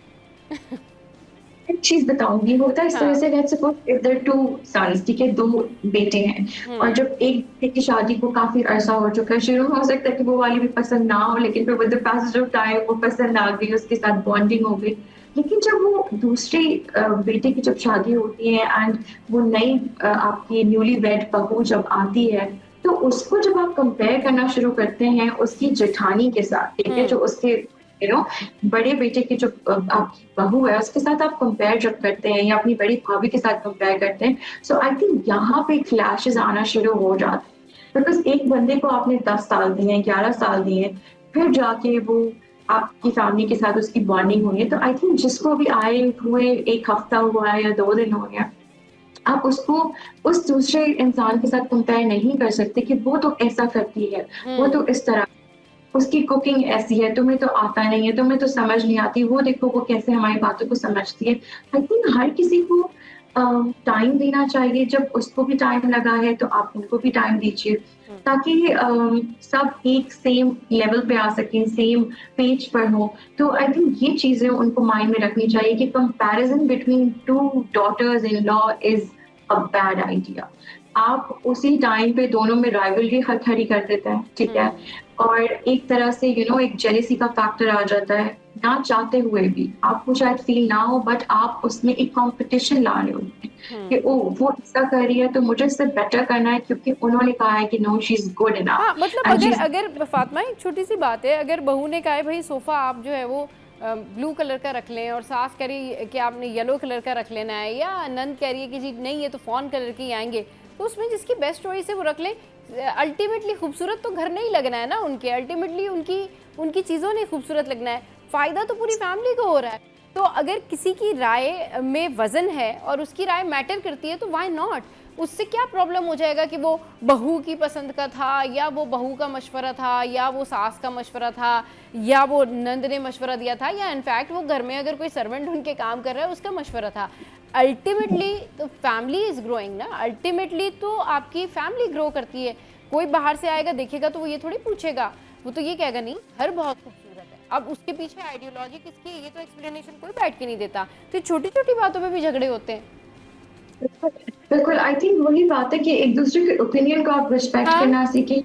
एक चीज बताऊंगी, होता है इस तरह से, let's suppose if there two sons, ठीक है, दो बेटे हैं, और जब एक बेटे की शादी को काफी अरसा हो चुका है, शुरू में हो सकता है कि वो वाली भी पसंद ना हो, लेकिन फिर with the passage of time वो पसंद आ गई, उसके साथ बॉन्डिंग हो गई। लेकिन जब वो दूसरे बेटे की जब शादी होती है एंड वो नई आपकी न्यूली वेड बहू जब आती है, तो उसको जब आप कंपेयर करना शुरू करते हैं उसकी जेठानी के साथ, ठीक है, जो उसके बड़े बेटे की जो आपकी बहू है उसके साथ आप कंपेयर जब करते हैं या अपनी बड़ी भाभी के साथ कंपेयर करते हैं, सो आई थिंक यहाँ पे क्लैशेस आना शुरू हो जाते हैं। बिकॉज एक बंदे को आपने 10 साल दिए, 11 साल दिए, फिर जाके वो आपकी फैमिली के साथ उसकी बॉन्डिंग हुई है, तो आई थिंक जिसको भी आए हुए 1 हफ्ता हुआ है या 2 दिन हो गया, आप उसको उस दूसरे इंसान के साथ कंपेयर नहीं कर सकते कि वो तो ऐसा करती है, वो तो इस तरह, उसकी कुकिंग ऐसी है, तुम्हें तो आता नहीं है, तुम्हें तो समझ नहीं आती, वो देखो वो कैसे हमारी बातों को समझती है। आई थिंक हर किसी को टाइम देना चाहिए, जब उसको भी टाइम लगा है तो आप उनको भी टाइम दीजिए, ताकि सब एक सेम लेवल पे आ सकें, सेम पेज पर हो। तो आई थिंक ये चीजें उनको माइंड में रखनी चाहिए कि comparison between 2 daughters in law is a bad idea. आप उसी टाइम पे दोनों में राइवलरी खड़ी कर देते हैं, ठीक है, और एक तरह से एक जेलेसी का फैक्टर आ जाता है, ना चाहते हुए भी आपको शायद फील ना हो, बट आप उसमें एक कंपटीशन ला रहे होते हैं कि ओ वो ऐसा कर रही है तो मुझे इससे बेटर करना है क्योंकि उन्होंने कहा है कि no she is good enough. हाँ, मतलब अगर फातिमा, एक छोटी सी बात है, अगर बहू ने कहा है भाई सोफा आप जो है वो ब्लू कलर का रख लें और सास कह रही है कि आपने येलो कलर का रख लेना है, या नंद कह रही है कि जी नहीं ये तो फॉन कलर के ही आएंगे, तो उसमें जिसकी बेस्ट चॉइस है वो रख लें। अल्टीमेटली खूबसूरत तो घर नहीं लगना है ना उनके, अल्टीमेटली उनकी चीज़ों ने खूबसूरत लगना है, फ़ायदा तो पूरी फैमिली को हो रहा है। तो अगर किसी की राय में वज़न है और उसकी राय मैटर करती है तो व्हाई नॉट, उससे क्या प्रॉब्लम हो जाएगा कि वो बहू की पसंद का था या वो बहू का मशवरा था या वो सास का मशवरा था या वो नंद ने मशवरा दिया था या इनफैक्ट वो घर में अगर कोई सर्वेंट उनके काम कर रहा है उसका मशवरा था। अल्टीमेटली तो फैमिली इज ग्रोइंग ना, अल्टीमेटली तो आपकी फैमिली ग्रो करती है। कोई बाहर से आएगा देखेगा तो वो ये थोड़ी पूछेगा, वो तो ये कहेगा नहीं घर बहुत खूबसूरत है। अब उसके पीछे आइडियोलॉजी किसकी है, ये तो एक्सप्लेनेशन कोई बैठ के नहीं देता। तो छोटी छोटी बातों पे भी झगड़े होते हैं। बिल्कुल, आई थिंक वही बात है कि एक दूसरे के ओपिनियन को आप रिस्पेक्ट हाँ करना सीखें,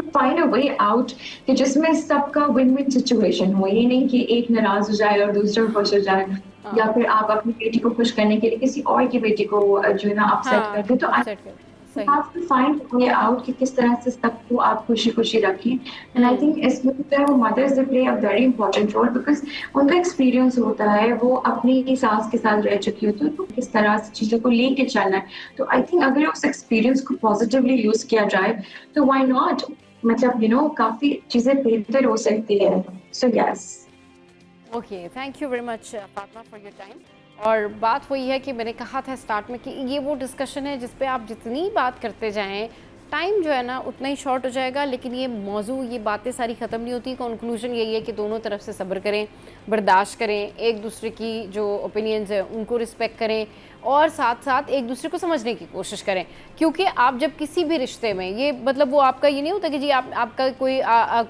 फाइंड अ वे आउट कि जिसमें सबका विन विन सिचुएशन हो। ये नहीं कि एक नाराज हो जाए और दूसरा खुश हो जाए, हाँ या फिर आप अपनी बेटी को खुश करने के लिए किसी और की बेटी को जो है ना अपसेट हाँ, कर दे। तो अपसेट कर, you सही। have to find a way out कि किस तरह से सबको आप खुशी-खुशी रखें। एंड आई हम्म थिंक इसमें जो है वो mothers they play a very important role, because उनका एक्सपीरियंस होता है, वो अपनी सास के साथ रह चुकी होती है, तो किस तरह से चीज़ों को लेके चलना है। तो आई थिंक अगर उस एक्सपीरियंस को पॉजिटिवली यूज़ किया जाए, तो व्हाई नॉट? मतलब काफ़ी चीज़ें बेहतर हो सकती है। So yes. Okay, thank you very much Fatima for your time. और बात वही है कि मैंने कहा था स्टार्ट में कि ये वो डिस्कशन है जिस पे आप जितनी बात करते जाएं टाइम जो है ना उतना ही शॉर्ट हो जाएगा, लेकिन ये मौजू, ये बातें सारी ख़त्म नहीं होती। कंक्लूजन यही है कि दोनों तरफ से सब्र करें, बर्दाश्त करें, एक दूसरे की जो ओपिनियंस है उनको रिस्पेक्ट करें और साथ साथ एक दूसरे को समझने की कोशिश करें। क्योंकि आप जब किसी भी रिश्ते में, ये मतलब वो आपका ये नहीं होता कि जी आपका कोई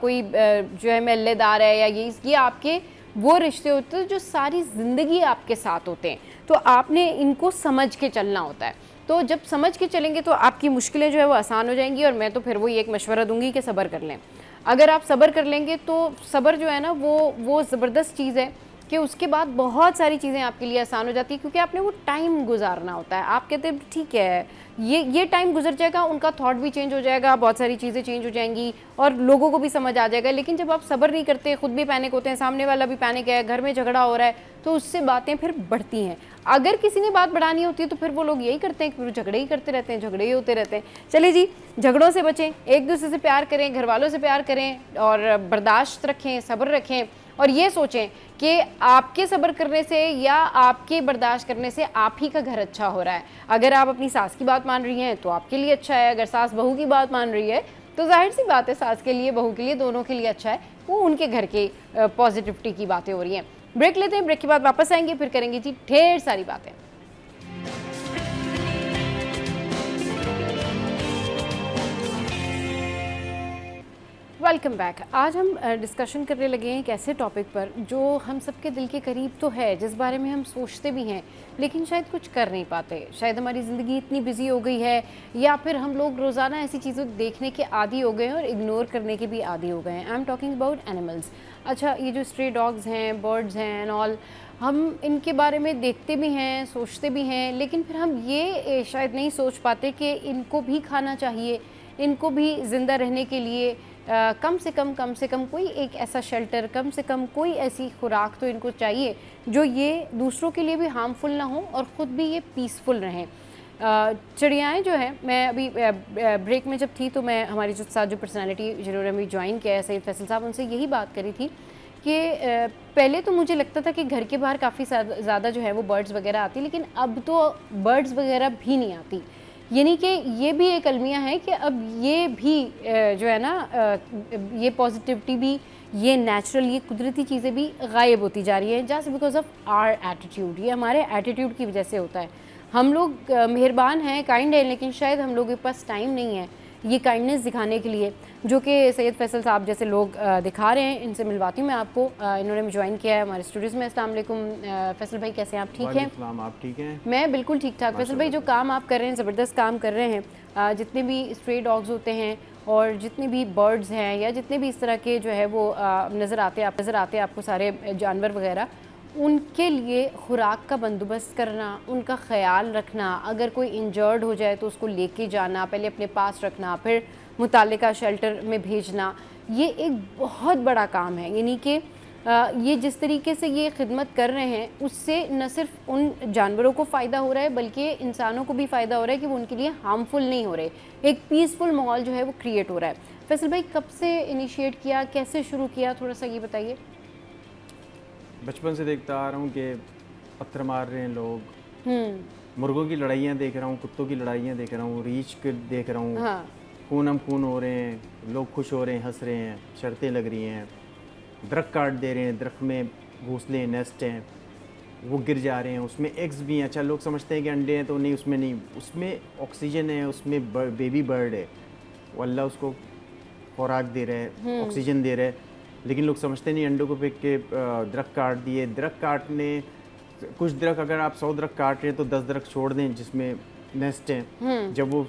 कोई जो है महल्लेदार है या ये आपके वो रिश्ते होते हैं जो सारी ज़िंदगी आपके साथ होते हैं। तो आपने इनको समझ के चलना होता है। तो जब समझ के चलेंगे तो आपकी मुश्किलें जो है वो आसान हो जाएंगी। और मैं तो फिर वही एक मशवरा दूंगी कि सब्र कर लें। अगर आप सब्र कर लेंगे तो सब्र जो है ना वो ज़बरदस्त चीज़ है कि उसके बाद बहुत सारी चीज़ें आपके लिए आसान हो जाती है, क्योंकि आपने वो टाइम गुजारना होता है। आप कहते हैं ठीक है ये टाइम गुजर जाएगा, उनका थॉट भी चेंज हो जाएगा, बहुत सारी चीज़ें चेंज हो जाएंगी और लोगों को भी समझ आ जाएगा। लेकिन जब आप सब्र नहीं करते, खुद भी पैनिक होते हैं, सामने वाला भी पैनिक है, घर में झगड़ा हो रहा है, तो उससे बातें फिर बढ़ती हैं। अगर किसी ने बात बढ़ानी होती है तो फिर वो लोग यही करते हैं कि फिर झगड़े ही करते रहते हैं, झगड़े ही होते रहते हैं। चलिए जी, झगड़ों से बचें, एक दूसरे से प्यार करें, घर वालों से प्यार करें और बर्दाश्त रखें, सब्र रखें और ये सोचें कि आपके सब्र करने से या आपके बर्दाश्त करने से आप ही का घर अच्छा हो रहा है। अगर आप अपनी सास की बात मान रही हैं तो आपके लिए अच्छा है, अगर सास बहू की बात मान रही है तो जाहिर सी बात है सास के लिए, बहू के लिए, दोनों के लिए अच्छा है। वो उनके घर के पॉजिटिविटी की बातें हो रही हैं। ब्रेक लेते हैं, ब्रेक के बाद वापस आएंगे, फिर करेंगे जी ढेर सारी बातें। Welcome back. आज हम डिस्कशन करने लगे हैं एक ऐसे टॉपिक पर जो हम सबके दिल के करीब तो है, जिस बारे में हम सोचते भी हैं लेकिन शायद कुछ कर नहीं पाते। शायद हमारी ज़िंदगी इतनी बिजी हो गई है या फिर हम लोग रोज़ाना ऐसी चीज़ों को देखने के आदी हो गए हैं और इग्नोर करने के भी आदी हो गए हैं। आई एम टॉकिंग अबाउट एनिमल्स। अच्छा, ये जो स्ट्रे डॉग्स हैं, बर्ड्स हैं एंड ऑल, हम इनके बारे में देखते भी हैं, सोचते भी हैं, लेकिन फिर हम ये शायद नहीं सोच पाते कि इनको भी खाना चाहिए, इनको भी ज़िंदा रहने के लिए कम से कम कोई एक ऐसा शेल्टर, कम से कम कोई ऐसी खुराक तो इनको चाहिए जो ये दूसरों के लिए भी हार्मफुल ना हो और ख़ुद भी ये पीसफुल रहें। चिड़ियाएँ जो हैं, मैं अभी ब्रेक में जब थी तो मैं हमारी जो साथ जो पर्सनालिटी जिन्होंने अभी ज्वाइन किया है, सैयद फैसल साहब, उनसे यही बात करी थी कि पहले तो मुझे लगता था कि घर के बाहर काफ़ी ज़्यादा जो है वो बर्ड्स वगैरह आती, लेकिन अब तो बर्ड्स वगैरह भी नहीं आती। यानी कि ये भी एक अलमिया है कि अब ये भी जो है ना ये पॉजिटिविटी भी, ये नेचुरल, ये कुदरती चीज़ें भी गायब होती जा रही हैं just because of our attitude. ये हमारे एटीट्यूड की वजह से होता है। हम लोग मेहरबान हैं, काइंड हैं, लेकिन शायद हम लोगों के पास टाइम नहीं है ये काइंडनेस दिखाने के लिए, जो कि सैयद फैसल साहब जैसे लोग दिखा रहे हैं। इनसे मिलवाती हूँ मैं आपको। इन्होंने ज्वाइन किया है हमारे स्टूडियोज़ में। अस्सलाम वालेकुम फैसल भाई, कैसे हैं आप? ठीक हैं? आप ठीक हैं? मैं बिल्कुल ठीक ठाक। फैसल भाई, जो काम आप कर रहे हैं, ज़बरदस्त काम कर रहे हैं। जितने भी स्ट्रे डॉग्स होते हैं और जितने भी बर्ड्स हैं या जितने भी इस तरह के जो है वो नज़र आते हैं आपको सारे जानवर वगैरह, उनके लिए खुराक का बंदोबस्त करना, उनका ख्याल रखना, अगर कोई इंजर्ड हो जाए तो उसको लेके जाना, पहले अपने पास रखना, फिर मुतालिका शेल्टर में भेजना, ये एक बहुत बड़ा काम है। यानी कि ये जिस तरीके से ये खिदमत कर रहे हैं उससे न सिर्फ उन जानवरों को फ़ायदा हो रहा है बल्कि इंसानों को भी फ़ायदा हो रहा है कि वो उनके लिए हार्मफुल नहीं हो रहे। एक पीसफुल माहौल जो है वो क्रिएट हो रहा है। फैसल भाई, कब से इनिशिएट किया, कैसे शुरू किया, थोड़ा सा ये बताइए। बचपन से देखता आ रहा हूँ कि पत्थर मार रहे हैं लोग, मुर्गों की लड़ाइयाँ देख रहा हूँ, कुत्तों की लड़ाइयाँ देख रहा हूँ, रीछ के देख रहा हूँ। हाँ। खून हम खून हो रहे हैं, लोग खुश हो रहे हैं, हंस रहे हैं, शर्तें लग रही हैं, दरख्त काट दे रहे हैं, दरख्त में घोंसले नेस्ट हैं। वो गिर जा रहे हैं, उसमें एग्स भी हैं। अच्छा, लोग समझते हैं कि अंडे हैं तो नहीं, उसमें नहीं, उसमें ऑक्सीजन है, उसमें बेबी बर्ड है, वो अल्लाह उसको खुराक दे रहा है, ऑक्सीजन दे रहा है। लेकिन लोग समझते नहीं, अंडों को फेंक के दरख्त काट दिए। दरख्त काटने, कुछ दरख्त अगर आप 100 दरख्त काट रहे हैं तो 10 दरख्त छोड़ दें जिसमें नेस्ट हैं, जब वो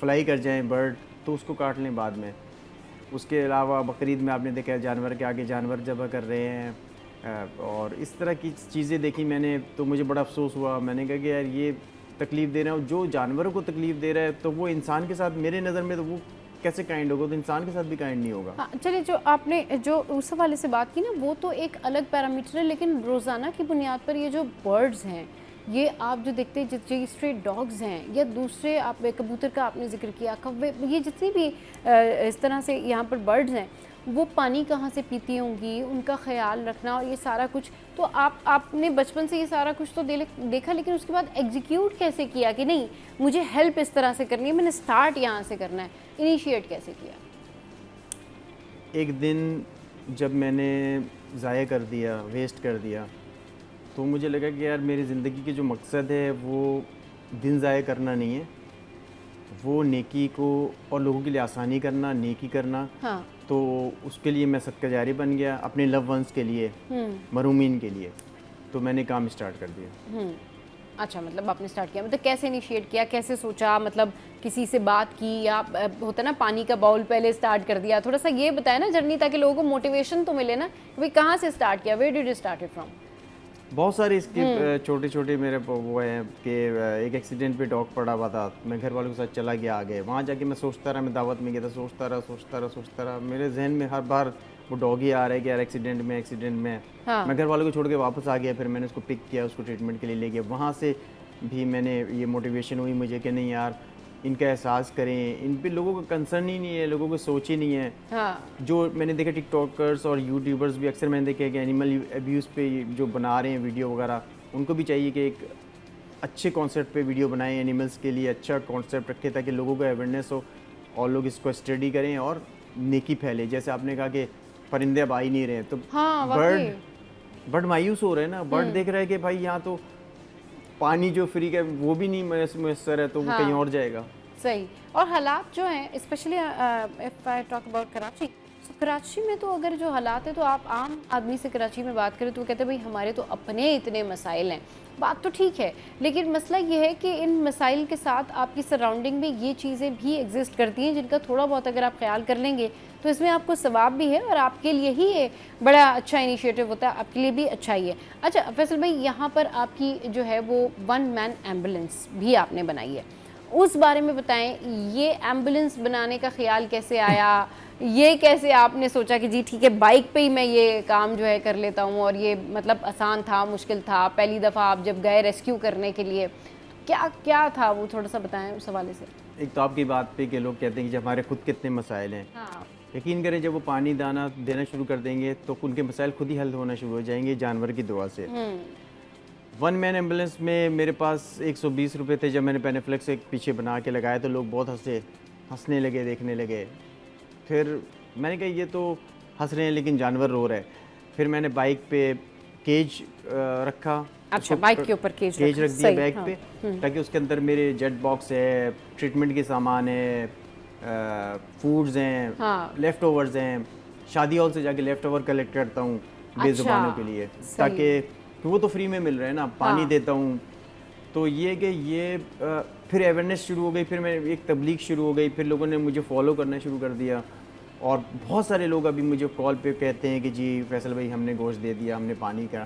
फ्लाई कर जाएं बर्ड तो उसको काट लें बाद में। उसके अलावा बकरीद में आपने देखा है जानवर के आगे जानवर ज़बह कर रहे हैं, और इस तरह की चीज़ें देखी मैंने तो मुझे बड़ा अफसोस हुआ। मैंने कहा कि यार ये तकलीफ़ दे रहा है, जो जानवरों को तकलीफ़ दे रहा है तो वो इंसान के साथ, मेरे नज़र में तो वो कैसे काइंड होगा, तो इंसान के साथ भी काइंड नहीं होगा। हाँ, चलिए, जो आपने जो उस हवाले से बात की ना, वो तो एक अलग पैरामीटर है, लेकिन रोज़ाना की बुनियाद पर ये जो बर्ड्स हैं, ये आप जो देखते हैं, जो स्ट्रीट डॉग्स हैं या दूसरे, आप कबूतर का आपने जिक्र किया, कौवे, ये जितनी भी इस तरह से यहाँ पर बर्ड्स हैं, वो पानी कहाँ से पीती होंगी, उनका ख्याल रखना और ये सारा कुछ, तो आपने बचपन से ये सारा कुछ तो देखा, लेकिन उसके बाद एग्जीक्यूट कैसे किया कि नहीं मुझे हेल्प इस तरह से करनी है, मैंने स्टार्ट यहाँ से करना है, इनिशिएट कैसे किया? एक दिन जब मैंने ज़ाया कर दिया, वेस्ट कर दिया, तो मुझे लगा कि यार मेरी ज़िंदगी के जो मकसद है वो दिन ज़ाया करना नहीं है, वो नेकी को और लोगों के लिए आसानी करना, नेकी करना। हाँ। तो उसके लिए मैं सदका जारी बन गया, अपने लव वंस के लिए, मरूमीन के लिए। तो मैंने काम स्टार्ट कर दिया। अच्छा, मतलब आपने स्टार्ट किया, मतलब कैसे इनिशिएट किया, कैसे सोचा, मतलब किसी से बात की या होता ना पानी का बाउल पहले स्टार्ट कर दिया? थोड़ा सा ये बताया ना जर्नी, ताकि लोगों को मोटिवेशन तो मिले ना, भाई कहाँ से स्टार्ट किया, where did you start from? बहुत सारे इसके छोटे छोटे मेरे वो हैं कि एक एक्सीडेंट पे डॉग पड़ा हुआ था, मैं घर वालों के साथ चला गया आगे, वहाँ जाके मैं सोचता रहा, मैं दावत में गया था, सोचता रहा, मेरे जहन में हर बार वो डॉग ही आ रहा है कि यार एक्सीडेंट में। हाँ। मैं घर वालों को छोड़ के वापस आ गया, फिर मैंने उसको पिक किया, उसको ट्रीटमेंट के लिए ले गया। वहाँ से भी मैंने ये मोटिवेशन हुई मुझे कि नहीं यार, इनका एहसास करें, इन पे लोगों का कंसर्न ही नहीं है, लोगों को सोच ही नहीं है। हाँ। जो मैंने देखा टिकटॉकर्स और यूट्यूबर्स भी अक्सर मैंने देखा कि एनिमल अब्यूज़ पे जो बना रहे हैं वीडियो वगैरह, उनको भी चाहिए कि एक अच्छे कॉन्सेप्ट पे वीडियो बनाएं, एनिमल्स के लिए अच्छा कॉन्सेप्ट रखें ताकि लोगों को अवेयरनेस हो और लोग इसको स्टडी करें और नेकी फैले। जैसे आपने कहा कि परिंदे अब आ ही नहीं रहे हैं, तो हाँ, बर्ड मायूस हो रहे हैं ना, बर्ड देख रहा है कि भाई यहाँ तो पानी जो फ्री का वो भी नहीं मैसर है, तो वो कहीं और जाएगा। सही। और हालात जो हैं, specially if I talk about Karachi, तो कराची में तो अगर जो हालात है, तो आप आम आदमी से कराची में बात करें तो वो कहते हैं भाई हमारे तो अपने इतने मसाइल हैं। बात तो ठीक है, लेकिन मसला ये है कि इन मसाइल के साथ आपकी सराउंडिंग में ये चीज़ें भी एग्जिस्ट करती हैं जिनका थोड़ा बहुत अगर आप ख्याल कर लेंगे तो इसमें आपको सवाब भी है और आपके लिए ही ये बड़ा अच्छा इनिशिएटिव होता है, आपके लिए भी अच्छा ही है। अच्छा फैसल भाई, यहाँ पर आपकी जो है वो 1 मैन एम्बुलेंस भी आपने बनाई है, उस बारे में बताएं। ये एम्बुलेंस बनाने का ख्याल कैसे आया, ये कैसे आपने सोचा कि जी ठीक है बाइक पे ही मैं ये काम जो है कर लेता हूँ, और ये मतलब आसान था, मुश्किल था, पहली दफ़ा आप जब गए रेस्क्यू करने के लिए, क्या क्या था वो, थोड़ा सा बताएं उस हवाले से। एक तो आपकी बात पे कि लोग कहते हैं कि जब हमारे खुद कितने मसाइल हैं, हाँ। यकीन करें जब वो पानी दाना देना शुरू कर देंगे तो उनके मसाइल खुद ही हल होना शुरू हो जाएंगे जानवर की दुआ से। 1 मैन एम्बुलेंस में मेरे पास 120 रुपये थे। जब मैंने पेनेफ्लेक्स एक पीछे बना के लगाया तो लोग बहुत हंसने लगे, देखने लगे। फिर मैंने कहा ये तो हंस रहे हैं लेकिन जानवर रो रहा है। फिर मैंने बाइक पे केज रखा। अच्छा, बाइक के ऊपर केज रख दिया बैग पे, ताकि उसके अंदर मेरे जेट बॉक्स है, ट्रीटमेंट के सामान है, फूड्स हैं, हाँ। लेफ़्ट ओवर्स हैं। शादी हॉल से जाके लेफ़्ट ओवर कलेक्ट करता हूँ बेज़ुबानों के लिए, ताकि वो तो फ्री में मिल रहे हैं ना, पानी देता हूँ। तो ये कि ये फिर अवेयरनेस शुरू हो गई, फिर मैं एक तबलीग शुरू हो गई, फिर लोगों ने मुझे फॉलो करना शुरू कर दिया। और बहुत सारे लोग अभी मुझे कॉल पे कहते हैं कि जी फैसल भाई हमने गोश्त दे दिया, हमने पानी का,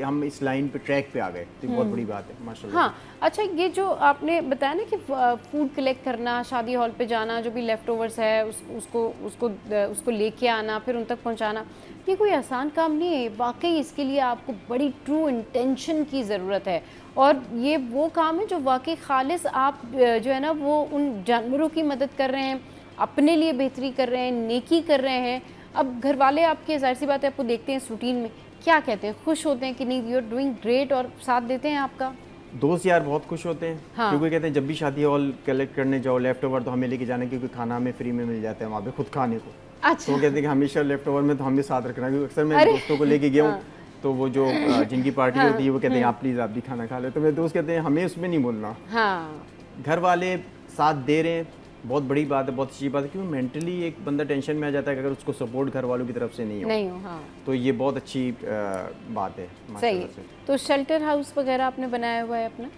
हम इस लाइन पे ट्रैक पे आ गए। तो बहुत बड़ी बात है माशाल्लाह। हाँ। अच्छा, ये जो आपने बताया ना कि फूड कलेक्ट करना, शादी हॉल पे जाना, जो भी लेफ़्ट ओवर्स है उसको लेके आना, फिर उन तक पहुंचाना, ये कोई आसान काम नहीं है। वाकई इसके लिए आपको बड़ी ट्रू इंटेंशन की ज़रूरत है, और ये वो काम है जो वाकई खालिस आप जो है ना वो उन जानवरों की मदद कर रहे हैं, अपने लिए बेहतरी कर रहे हैं, नेकी कर रहे हैं। अब घर वाले आपके, जाहिर सी बात है, आपको देखते हैं इस रूटीन में, क्या कहते हैं, खुश होते हैं कि नहीं यू आर डूइंग ग्रेट, और साथ देते हैं आपका? दोस्त यार बहुत खुश होते हैं। हाँ। क्योंकि कहते हैं जब भी शादी हॉल कलेक्ट करने जाओ लेफ़्ट ओवर तो हमें लेके जाना, क्योंकि खाना हमें फ्री में मिल जाता है वहाँ पे खुद खाने को। अच्छा। तो कहते हैं कि हमेशा लेफ़्ट ओवर में तो हमें साथ रखना, क्योंकि अक्सर मैं दोस्तों को लेके गया हूँ तो वो जो जिनकी पार्टी होती है वो कहते हैं आप प्लीज़ आप भी खाना खा लो, तो मेरे दोस्त कहते हैं हमें उसमें नहीं बोलना। हाँ घर वाले साथ दे रहे हैं, बहुत बड़ी बात है, बहुत अच्छी बात है, क्योंकि मेंटली एक बंदा टेंशन में आ जाता है अगर उसको सपोर्ट घर वालों की तरफ से नहीं हो। हाँ तो ये बहुत अच्छी बात है सही। माशाल्लाह से। तो शेल्टर हाउस वगैरह आपने बनाया हुआ है अपना?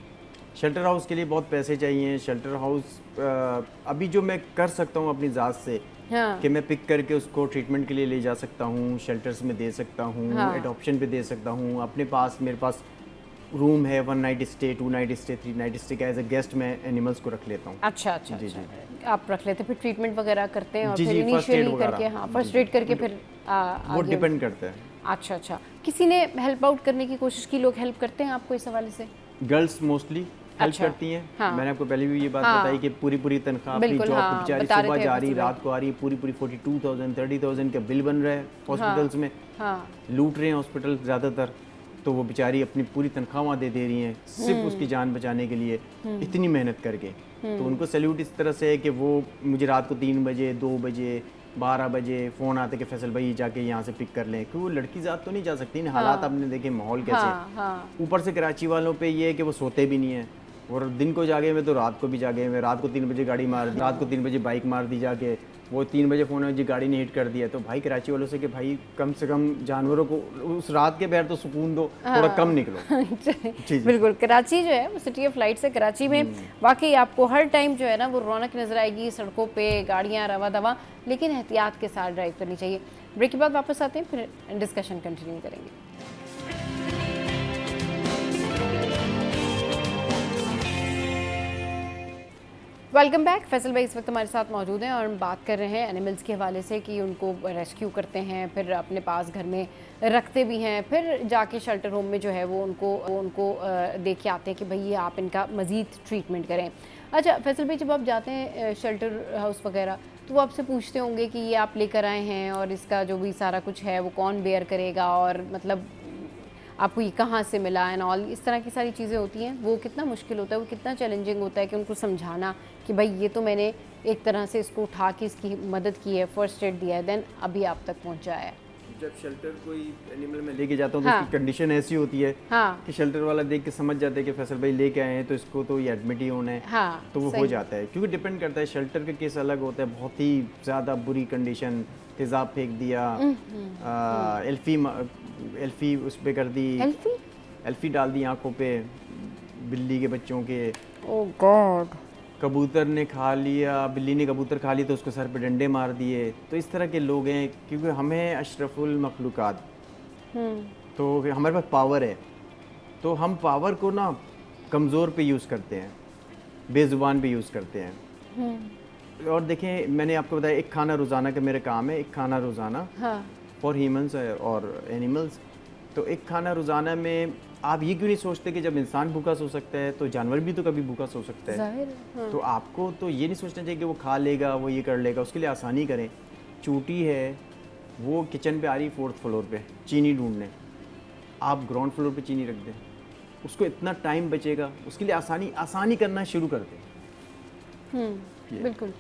शेल्टर हाउस के लिए बहुत पैसे चाहिए। शेल्टर हाउस अभी जो मैं कर सकता हूँ अपनी ज़ात से हाँ कि मैं पिक करके उसको ट्रीटमेंट के लिए ले जा सकता हूँ, शेल्टर्स में दे सकता हूँ, हाँ। एडॉप्शन पे दे सकता हूँ। अपने पास मेरे पास रूम है, 1 night stay, 2 night stay, 3 night stay का एज अ गेस्ट मैं एनिमल्स को रख लेता हूँ। अच्छा अच्छा आप रख लेते फिर ट्रीटमेंट वगैरह करते हैं और जी, फिर जी, first aid इनिशियली वगैरह। करके हाँ फर्स्ट जी, एड करके फिर वो आगे डिपेंड करता है। अच्छा किसी ने हेल्प आउट करने की कोशिश की? लोग हेल्प करते हैं आपको इस हवाले से? गर्ल्स मोस्टली हेल्प अच्छा, करती हैं। हाँ। मैंने आपको पहले भी ये बात हाँ। बताई कि पूरी तनख्वाह अपनी बिल्कुल, जॉब हाँ, पे बेचारी बता रहे सुबह थे जा रही, फैसल रात को आ रही, पूरी 42,000 30,000 का बिल बन रहा है हॉस्पिटल्स में, हाँ लूट रहे हैं हॉस्पिटल ज़्यादातर। तो वो बेचारी अपनी पूरी तनख्वाह दे रही हैं सिर्फ उसकी जान बचाने के लिए, इतनी मेहनत करके। तो उनको सैल्यूट इस तरह से है कि वो मुझे रात को 3 बजे 2 बजे 12 बजे फ़ोन आते कि फैसल भाई जाके यहाँ से पिक कर लें, क्योंकि वो लड़की ज़ात तो नहीं जा सकती ना। हालात आपने देखे, माहौल कैसे हाँ ऊपर से कराची वालों पे ये है कि वो सोते भी नहीं है, और दिन को जागे हुए तो रात को भी जागे हुए। रात को 3 बजे गाड़ी मार, रात को 3 बजे बाइक मार दी जाके, वो 3 बजे फ़ोन में जी गाड़ी ने हिट कर दिया। तो भाई कराची वालों से कि भाई कम से कम जानवरों को उस रात के बहर तो सुकून दो, थोड़ा कम निकलो। जी। बिल्कुल। कराची जो है वो सिटी ऑफ लाइट्स है। कराची में वाकई आपको हर टाइम जो है ना वो रौनक नजर आएगी, सड़कों पे गाड़ियाँ रवा दवा, लेकिन एहतियात के साथ ड्राइव करनी चाहिए। ब्रेक के बाद वापस आते हैं, फिर डिस्कशन कंटिन्यू करेंगे। Welcome back. फैसल भाई इस वक्त हमारे साथ मौजूद हैं और हम बात कर रहे हैं एनिमल्स के हवाले से कि उनको रेस्क्यू करते हैं, फिर अपने पास घर में रखते भी हैं, फिर जाके शेल्टर होम में जो है वो उनको देख के आते हैं कि भाई ये आप इनका मज़ीद ट्रीटमेंट करें। अच्छा फैसल भाई, जब आप जाते हैं शेल्टर हाउस वगैरह तो वो आपसे पूछते होंगे कि ये आप लेकर आए हैं और इसका जो भी सारा कुछ है वो कौन बेयर करेगा, और मतलब आपको ये कहाँ से मिला एंड ऑल, इस तरह की सारी चीज़ें होती हैं। वो कितना मुश्किल होता है, वो कितना चैलेंजिंग होता है कि उनको समझाना कि भाई ये तो मैंने एक तरह से इसको उठा के इसकी मदद की है, फर्स्ट एड दिया है, देन अभी आप तक पहुँचा है। जब शेल्टर कोई एनिमल में लेके जाता हूँ तो हाँ। उसकी कंडीशन ऐसी होती है हाँ कि शेल्टर वाला देख के समझ जाता है कि फैसल भाई लेके आए हैं तो इसको तो ये एडमिट ही होना है। हाँ तो वो सही। हो जाता है, क्योंकि डिपेंड करता है। शेल्टर के केस अलग होता है, बहुत ही ज़्यादा बुरी कंडीशन, तेज़ाब फेंक दिया, एल्फी उस पर कर दी, एल्फी डाल दी आँखों पे बिल्ली के बच्चों के, ओह गॉड, कबूतर ने खा लिया, बिल्ली ने कबूतर खा लिया तो उसको सर पे डंडे मार दिए। तो इस तरह के लोग हैं, क्योंकि हमें अशरफुल मखलूक़ात, तो हमारे पास पावर है, तो हम पावर को ना कमज़ोर पे यूज़ करते हैं, बेज़ुबान पे यूज़ करते हैं। और देखें, मैंने आपको बताया एक खाना रोज़ाना का मेरा काम है, एक खाना रोज़ाना फॉर ह्यूमंस और एनिमल्स। तो एक खाना रोज़ाना में आप ये क्यों नहीं सोचते कि जब इंसान भूखा सो सकता है तो जानवर भी तो कभी भूखा सो सकता है। ज़ाहिर है। तो आपको तो ये नहीं सोचना चाहिए कि वो खा लेगा, वो ये कर लेगा, उसके लिए आसानी करें। चूटी है वो किचन पे आ रही 4th फ्लोर पे चीनी ढूंढने, आप ग्राउंड फ्लोर पे चीनी रख दें, उसको इतना टाइम बचेगा, उसके लिए आसानी करना शुरू कर दें। बिल्कुल।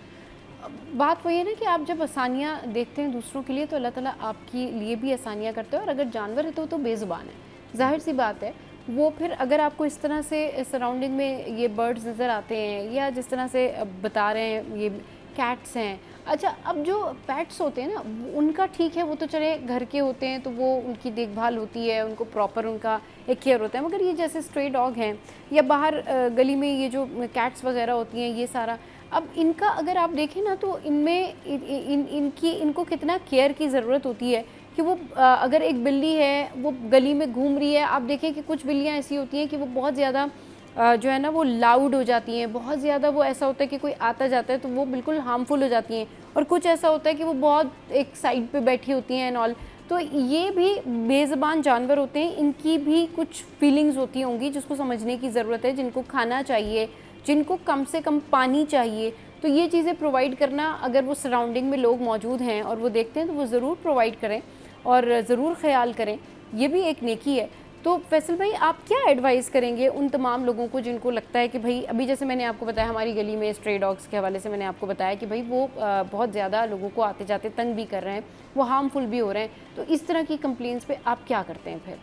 बात वही है ना कि आप जब आसानियाँ देखते हैं दूसरों के लिए तो अल्लाह ताला आपके लिए भी आसानियाँ करते हैं, और अगर जानवर है तो बेज़ुबान है, जाहिर सी बात है। वो फिर अगर आपको इस तरह से सराउंडिंग में ये बर्ड्स नज़र आते हैं, या जिस तरह से बता रहे हैं ये कैट्स हैं। अच्छा, अब जो पेट्स होते हैं ना उनका ठीक है, वो तो चले घर के होते हैं तो वो उनकी देखभाल होती है, उनको प्रॉपर उनका एक केयर होता है। मगर ये जैसे स्ट्रे डॉग हैं या बाहर गली में ये जो कैट्स वगैरह होती हैं, ये सारा, अब इनका अगर आप देखें ना तो इनमें इनको कितना केयर की ज़रूरत होती है कि वो अगर एक बिल्ली है वो गली में घूम रही है, आप देखें कि कुछ बिल्लियाँ ऐसी होती हैं कि वो बहुत ज़्यादा जो है ना वो लाउड हो जाती हैं, बहुत ज़्यादा वो ऐसा होता है कि कोई आता जाता है तो वो बिल्कुल हार्मफुल हो जाती हैं, और कुछ ऐसा होता है कि वो बहुत एक साइड पे बैठी होती हैं एंड ऑल। तो ये भी बेज़ुबान जानवर होते हैं, इनकी भी कुछ फीलिंग्स होती होंगी जिसको समझने की ज़रूरत है, जिनको खाना चाहिए, जिनको कम से कम पानी चाहिए। तो ये चीज़ें प्रोवाइड करना, अगर वो सराउंडिंग में लोग मौजूद हैं और वो देखते हैं तो वो ज़रूर प्रोवाइड करें और ज़रूर ख्याल करें, ये भी एक नेकी है। तो फैसल भाई, आप क्या एडवाइस करेंगे उन तमाम लोगों को जिनको लगता है कि भाई, अभी जैसे मैंने आपको बताया हमारी गली में स्ट्रे डॉग्स के हवाले से मैंने आपको बताया कि भाई वो बहुत ज़्यादा लोगों को आते जाते तंग भी कर रहे हैं, वो हार्मफुल भी हो रहे हैं, तो इस तरह की कंप्लेंट्स पे आप क्या करते हैं फिर?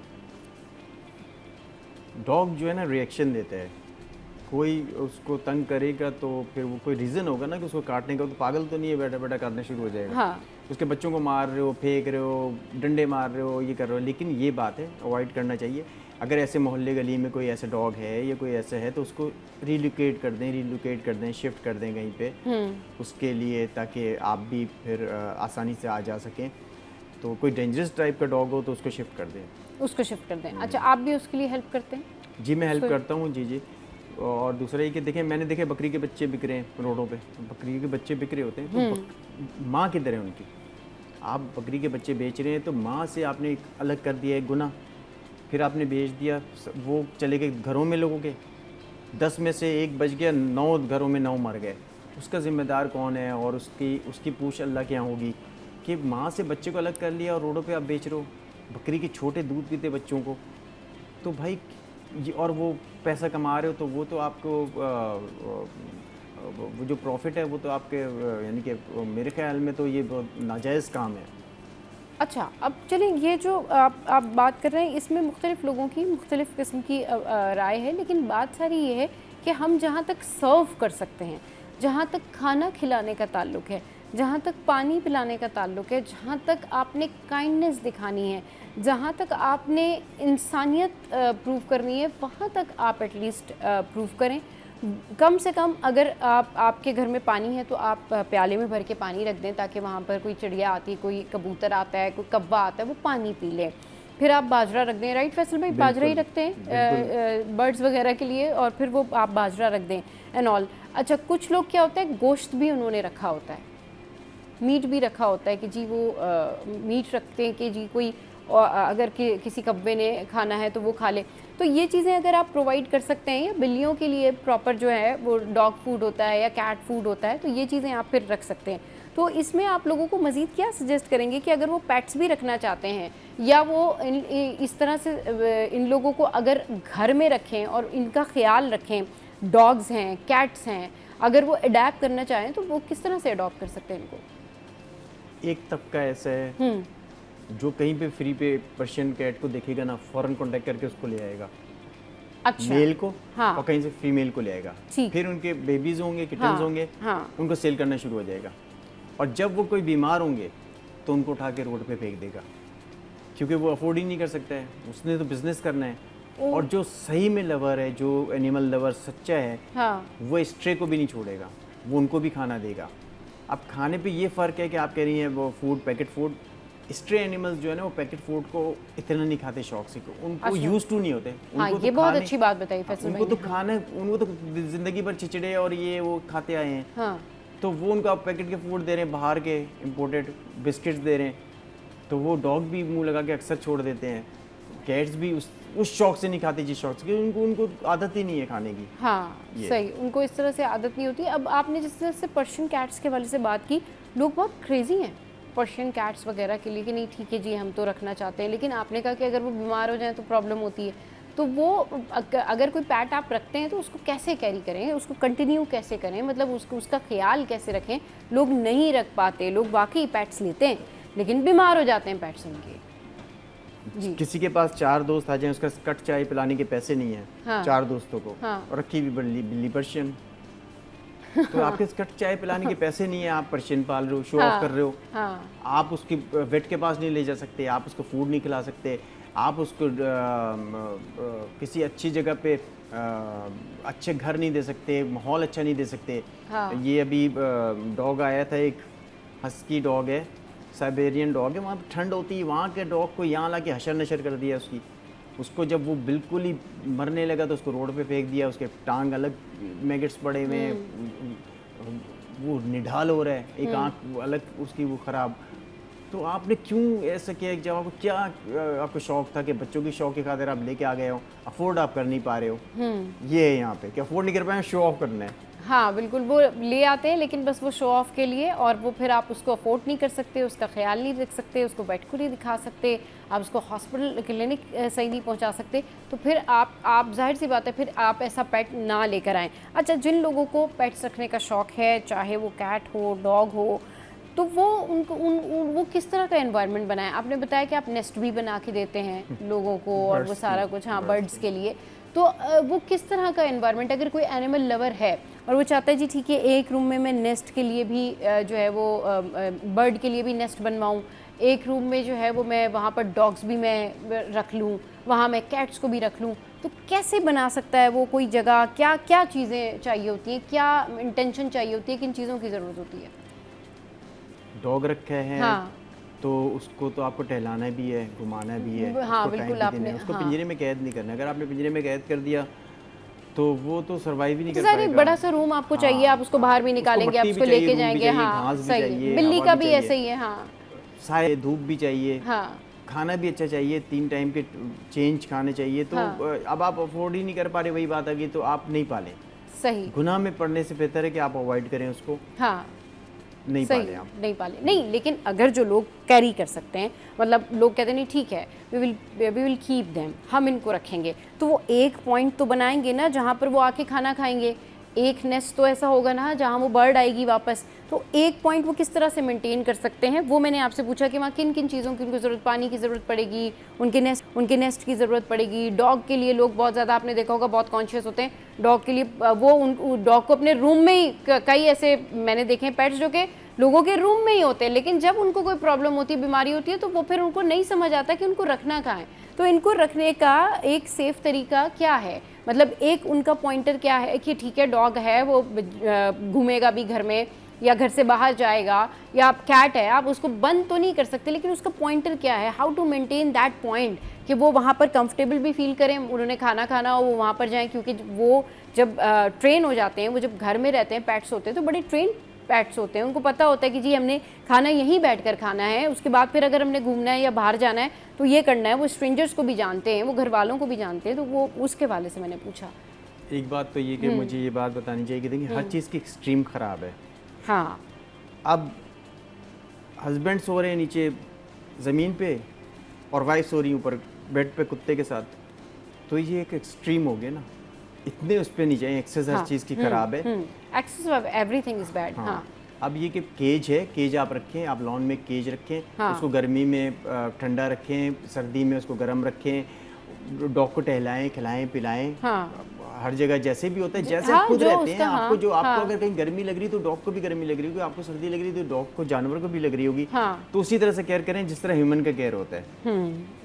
डॉग जो है ना रिएक्शन देता है, कोई उसको तंग करेगा तो फिर वो कोई रीज़न होगा ना कि उसको काटने का, तो पागल तो नहीं है बैठा बैठा काटना शुरू हो जाएगा। हाँ उसके बच्चों को मार रहे हो, फेंक रहे हो, डंडे मार रहे हो, ये कर रहे हो, लेकिन ये बात है अवॉइड करना चाहिए। अगर ऐसे मोहल्ले गली में कोई ऐसा डॉग है या कोई ऐसा है तो उसको रिलोकेट कर दें, शिफ्ट कर दें कहीं पे उसके लिए, ताकि आप भी फिर आसानी से आ जा सकें। तो कोई डेंजरस टाइप का डॉग हो तो उसको शिफ्ट कर दें, उसको शिफ्ट कर दें। अच्छा, आप भी उसके लिए हेल्प करते हैं? जी मैं हेल्प करता हूँ, जी। और दूसरा ये कि देखें, मैंने देखे बकरी के बच्चे बिक रहे हैं रोडों पे, बकरी के बच्चे बिक रहे होते हैं, तो माँ किधर है उनकी? आप बकरी के बच्चे बेच रहे हैं तो माँ से आपने एक अलग कर दिया है गुनाह, फिर आपने बेच दिया, वो चले गए घरों में लोगों के, 10 में से 1 बच गया, 9 घरों में 9 मर गए। उसका ज़िम्मेदार कौन है? और उसकी पूछ अल्लाह क्या होगी कि माँ से बच्चे को अलग कर लिया और रोडों पे आप बेच रहे हो बकरी के छोटे दूध पीते बच्चों को। तो भाई और वो पैसा कमा रहे हो तो वो तो आपको वो जो प्रॉफिट है वो तो आपके यानी कि मेरे ख्याल में तो ये बहुत नाजायज़ काम है। अच्छा, अब चलिए, ये जो आप बात कर रहे हैं इसमें मुख्तलिफ़ लोगों की मुख्तलिफ़ किस्म की राय है, लेकिन बात सारी ये है कि हम जहाँ तक सर्व कर सकते हैं, जहाँ तक खाना खिलाने का ताल्लुक़ है, जहाँ तक पानी पिलाने का ताल्लुक़ है, जहाँ तक आपने काइंडनेस दिखानी है, जहाँ तक आपने इंसानियत प्रूव करनी है, वहाँ तक आप एटलीस्ट प्रूव करें। कम से कम अगर आपके घर में पानी है तो आप प्याले में भर के पानी रख दें, ताकि वहाँ पर कोई चिड़िया आती है, कोई कबूतर आता है, कोई कब्बा आता है, वो पानी पी ले। फिर आप बाजरा रख दें, राइट फैसल भाई? बाजरा ही रखते हैं बर्ड्स वगैरह के लिए, और फिर वो आप बाजरा रख दें एंड ऑल। अच्छा, कुछ लोग क्या होता है, गोश्त भी उन्होंने रखा होता है, मीट भी रखा होता है कि जी वो मीट रखते हैं कि जी कोई अगर किसी कब्बे ने खाना है तो वो खा ले। तो ये चीज़ें अगर आप प्रोवाइड कर सकते हैं, या बिल्लियों के लिए प्रॉपर जो है वो डॉग फूड होता है या कैट फूड होता है, तो ये चीज़ें आप फिर रख सकते हैं। तो इसमें आप लोगों को मज़ीद क्या सजेस्ट करेंगे कि अगर वो पेट्स भी रखना चाहते हैं, या वो इस तरह से इन लोगों को अगर घर में रखें और इनका ख्याल रखें, डॉग्स हैं, कैट्स हैं, अगर वो अडेप्ट करना चाहें तो वो किस तरह से अडॉप्ट कर सकते हैं इनको? एक तबका ऐसा है जो कहीं पे फ्री पे पर्शियन कैट को देखेगा ना, फ़ौरन कांटेक्ट करके उसको ले आएगा। अच्छा, मेल को, हाँ, और कहीं से फीमेल को ले आएगा। फिर उनके बेबीज होंगे, किटन्स होंगे, उनको सेल करना शुरू हो जाएगा। और जब वो कोई बीमार होंगे तो उनको उठा के रोड पे फेंक देगा, क्योंकि वो अफोर्ड ही नहीं कर सकता है, उसने तो बिजनेस करना है। और जो सही में लवर है, जो एनिमल लवर सच्चा है, वो स्ट्रे को भी नहीं छोड़ेगा, वो उनको भी खाना देगा। अब खाने पे ये फ़र्क है कि आप कह रही हैं वो food, packet food, stray animals जो है ना वो पैकेट फूड को इतना नहीं खाते शौक से, उनको यूज टू नहीं होते। हाँ, ये बहुत अच्छी बात बताई फैसल भाई। उनको तो खाना, उनको तो जिंदगी भर चिचड़े और ये वो खाते आए हैं। हाँ। तो वो उनको आप पैकेट के फूड दे रहे हैं, बाहर के इम्पोर्टेड बिस्किट्स दे रहे हैं, तो वो डॉग भी मुंह लगा के अक्सर छोड़ देते हैं। कैट्स भी उस शौक से नहीं खाते जिस शौक से, उनको आदत ही नहीं है खाने की। हाँ सही, उनको इस तरह से आदत नहीं होती। अब आपने जिस तरह से पर्शियन कैट्स के वाले से बात की, लोग बहुत क्रेजी हैं पर्शियन कैट्स वगैरह के लिए कि नहीं ठीक है जी हम तो रखना चाहते हैं, लेकिन आपने कहा कि अगर वो बीमार हो जाए तो प्रॉब्लम होती है। तो वो अगर कोई पैट आप रखते हैं तो उसको कैसे कैरी करें, उसको कंटिन्यू कैसे करें, मतलब उसका ख्याल कैसे रखें? लोग नहीं रख पाते, लोग वाकई पैट्स लेते हैं लेकिन बीमार हो जाते हैं पैट्स उनके। जी। किसी के पास 4 दोस्त आ जाएं, उसका कट चाय पिलाने के पैसे नहीं है। हाँ। 4 दोस्तों को। हाँ। और रखी भी बिल्ली पर्शियन। तो आपके कट चाय पिलाने के पैसे नहीं है, आप पर्शियन पाल रहे हो, शो ऑफ कर रहे हो। हाँ। आप उसकी वेट के पास नहीं ले जा सकते, आप उसको फूड नहीं खिला सकते, आप उसको किसी अच्छी जगह पे अच्छे घर नहीं दे सकते, माहौल अच्छा नहीं दे सकते। हाँ। ये अभी डॉग आया था, एक हस्की डॉग है, साइबेरियन डॉग है, वहाँ पर ठंड होती है, वहाँ के डॉग को यहाँ ला के हशर नशर कर दिया उसको जब वो बिल्कुल ही मरने लगा तो उसको रोड पे फेंक दिया, उसके टांग अलग मैगेट्स पड़े हुए, वो निढाल हो रहा है, एक आँख अलग उसकी वो ख़राब। तो आपने क्यों ऐसा किया? जब आपको क्या आपको शौक था कि बच्चों की शौक की खातिर आप लेके आ गए हो, अफोर्ड आप कर नहीं पा रहे हो, ये है यहाँ पे कि अफोर्ड नहीं कर पाए, शो ऑफ करना है। हाँ बिल्कुल, वो ले आते हैं लेकिन बस वो शो ऑफ के लिए, और वो फिर आप उसको अफोर्ड नहीं कर सकते, उसका ख्याल नहीं रख सकते, उसको वेट को नहीं दिखा सकते, आप उसको हॉस्पिटल क्लिनिक सही नहीं पहुंचा सकते, तो फिर आप जाहिर सी बात है फिर आप ऐसा पेट ना लेकर आएँ। अच्छा, जिन लोगों को पेट्स रखने का शौक़ है, चाहे वो कैट हो, डॉग हो, तो वो वो किस तरह का एनवायरनमेंट बनाए? आपने बताया कि आप नेस्ट भी बना के देते हैं लोगों को और वो सारा कुछ, हाँ, बर्ड्स के लिए। तो वो किस तरह का एनवायरनमेंट, अगर कोई एनिमल लवर है और वो चाहता है जी ठीक है एक रूम में मैं नेस्ट के लिए भी जो है वो बर्ड के लिए भी नेस्ट बनवाऊँ, एक रूम में जो है वो मैं वहाँ पर डॉग्स भी मैं रख लूँ, वहाँ मैं कैट्स को भी रख लूँ, तो कैसे बना सकता है वो कोई जगह? क्या क्या चीज़ें चाहिए होती हैं, क्या इंटेंशन चाहिए होती है, किन चीज़ों की ज़रूरत होती है? डॉग रखे हैं, हाँ, तो उसको तो आपको टहलाना भी है, घुमाना भी है, हाँ, उसको टाइम बिल्कुल भी देना आपने, है, उसको हाँ। पिंजरे में कैद नहीं करना। अगर आपने पिंजरे में कैद कर दिया तो वो तो सर्वाइव ही नहीं कर सर एक पाएगा। बड़ा सा रूम आपको चाहिए, आप उसको बाहर भी निकालेंगे, आप मट्टी भी उसको चाहिए, लेके रूम भी जाएंगे, चाहिए, हाँ घास भी सही चाहिए, है। बिल्ली हवा का भी भी चाहिए, ऐसे ही है, हाँ साए धूप भी चाहिए, हाँ खाना भी अच्छा चाहिए, 3 टाइम के चेंज खाने चाहिए। तो हाँ। अब आप अफोर्ड ही नहीं कर पा रहे, वही बात आ गई, तो आप नहीं पालें। सही, गुनाह में पड़ने से बेहतर है कि आप अवॉइड करें उसको, हाँ नहीं सही, पालें आप। नहीं पाले नहीं। लेकिन अगर जो लोग कैरी कर सकते हैं, मतलब लोग कहते हैं नहीं ठीक है वी विल कीप देम, हम इनको रखेंगे, तो वो एक पॉइंट तो बनाएंगे ना जहाँ पर वो आके खाना खाएंगे। एक नेस्ट तो ऐसा होगा ना जहाँ वो बर्ड आएगी वापस, तो एक पॉइंट वो किस तरह से मेंटेन कर सकते हैं, वो मैंने आपसे पूछा कि वहाँ किन किन चीज़ों की उनको ज़रूरत, पानी की ज़रूरत पड़ेगी, उनके नेस्ट की ज़रूरत पड़ेगी। डॉग के लिए लोग बहुत ज़्यादा, आपने देखा होगा, बहुत कॉन्शियस होते हैं डॉग के लिए। वो डॉग को अपने रूम में ही, कई ऐसे मैंने देखे हैं पेट्स जो कि लोगों के रूम में ही होते हैं, लेकिन जब उनको कोई प्रॉब्लम होती है, बीमारी होती है, तो वो फिर उनको नहीं समझ आता कि उनको रखना कहाँ है। तो इनको रखने का एक सेफ तरीका क्या है, मतलब एक उनका पॉइंटर क्या है कि ठीक है डॉग है वो घूमेगा भी घर में या घर से बाहर जाएगा, या आप कैट है आप उसको बंद तो नहीं कर सकते, लेकिन उसका पॉइंटर क्या है, how to maintain that point कि वो वहाँ पर कंफर्टेबल भी फील करें, उन्होंने खाना खाना हो वो वहाँ पर जाएं, क्योंकि वो जब ट्रेन हो जाते हैं, वो जब घर में रहते हैं, पेट्स होते हैं, तो बड़े ट्रेन पेट्स होते हैं, उनको पता होता है कि जी हमने खाना यहीं बैठकर खाना है, उसके बाद फिर अगर हमने घूमना है या बाहर जाना है तो ये करना है। वो स्ट्रेंजर्स को भी जानते हैं, वो घर वालों को भी जानते हैं, तो वो उसके वाले से मैंने पूछा। एक बात तो ये कि मुझे ये बात बतानी चाहिए कि देखिए हर चीज़ की एक्सट्रीम ख़राब है। हाँ, अब हस्बैंड सो रहे हैं नीचे ज़मीन पे और वाइफ सो रही ऊपर बेड पे कुत्ते के साथ, तो ये एक एक्सट्रीम हो गया ना, इतने उस पर नहीं चाहिए, एक्सेस हर चीज़ की ख़राब है, excess of everything is bad. हाँ, अब ये कि केज है, केज आप रखें, आप लॉन में केज रखें, हाँ। उसको गर्मी में ठंडा रखें, सर्दी में उसको गर्म रखें, डॉग को टहलाएं, खिलाएं, पिलाएं, हाँ, हर जगह जैसे भी होता है, जैसे हाँ, आप खुद जो रहते हैं, उसका, आपको जो आपको हाँ। अगर कहीं गर्मी लग रही तो डॉग को भी गर्मी लग रही होगी, आपको सर्दी लग रही तो डॉग को, जानवर को भी लग रही होगी, हाँ। तो उसी तरह से केयर करें जिस तरह ह्यूमन का केयर होता है।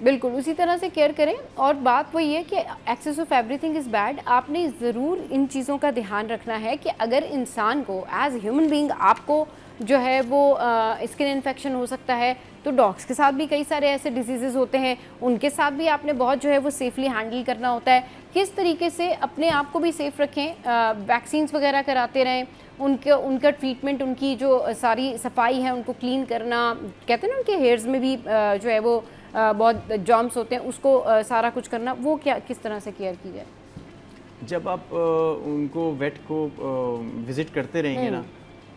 बिल्कुल उसी तरह से केयर करें। और बात वही है कि excess of everything is bad. आपने ज़रूर इन चीज़ों का ध्यान रखना है कि अगर इंसान को एज ह्यूमन बीइंग आपको जो है वो स्किन इन्फेक्शन हो सकता है, तो डॉग्स के साथ भी कई सारे ऐसे डिजीज़ेज़ होते हैं, उनके साथ भी आपने बहुत जो है वो सेफली हैंडल करना होता है। किस तरीके से अपने आप को भी सेफ़ रखें, वैक्सीन्स वगैरह कराते रहें, उनका ट्रीटमेंट, उनकी जो सारी सफाई है उनको क्लीन करना, कहते हैं ना उनके हेयर्स में भी जो है वो बहुत जॉम्स होते हैं, उसको सारा कुछ करना, वो क्या किस तरह से केयर की जाए? जब आप उनको वेट को विज़िट करते रहेंगे ना,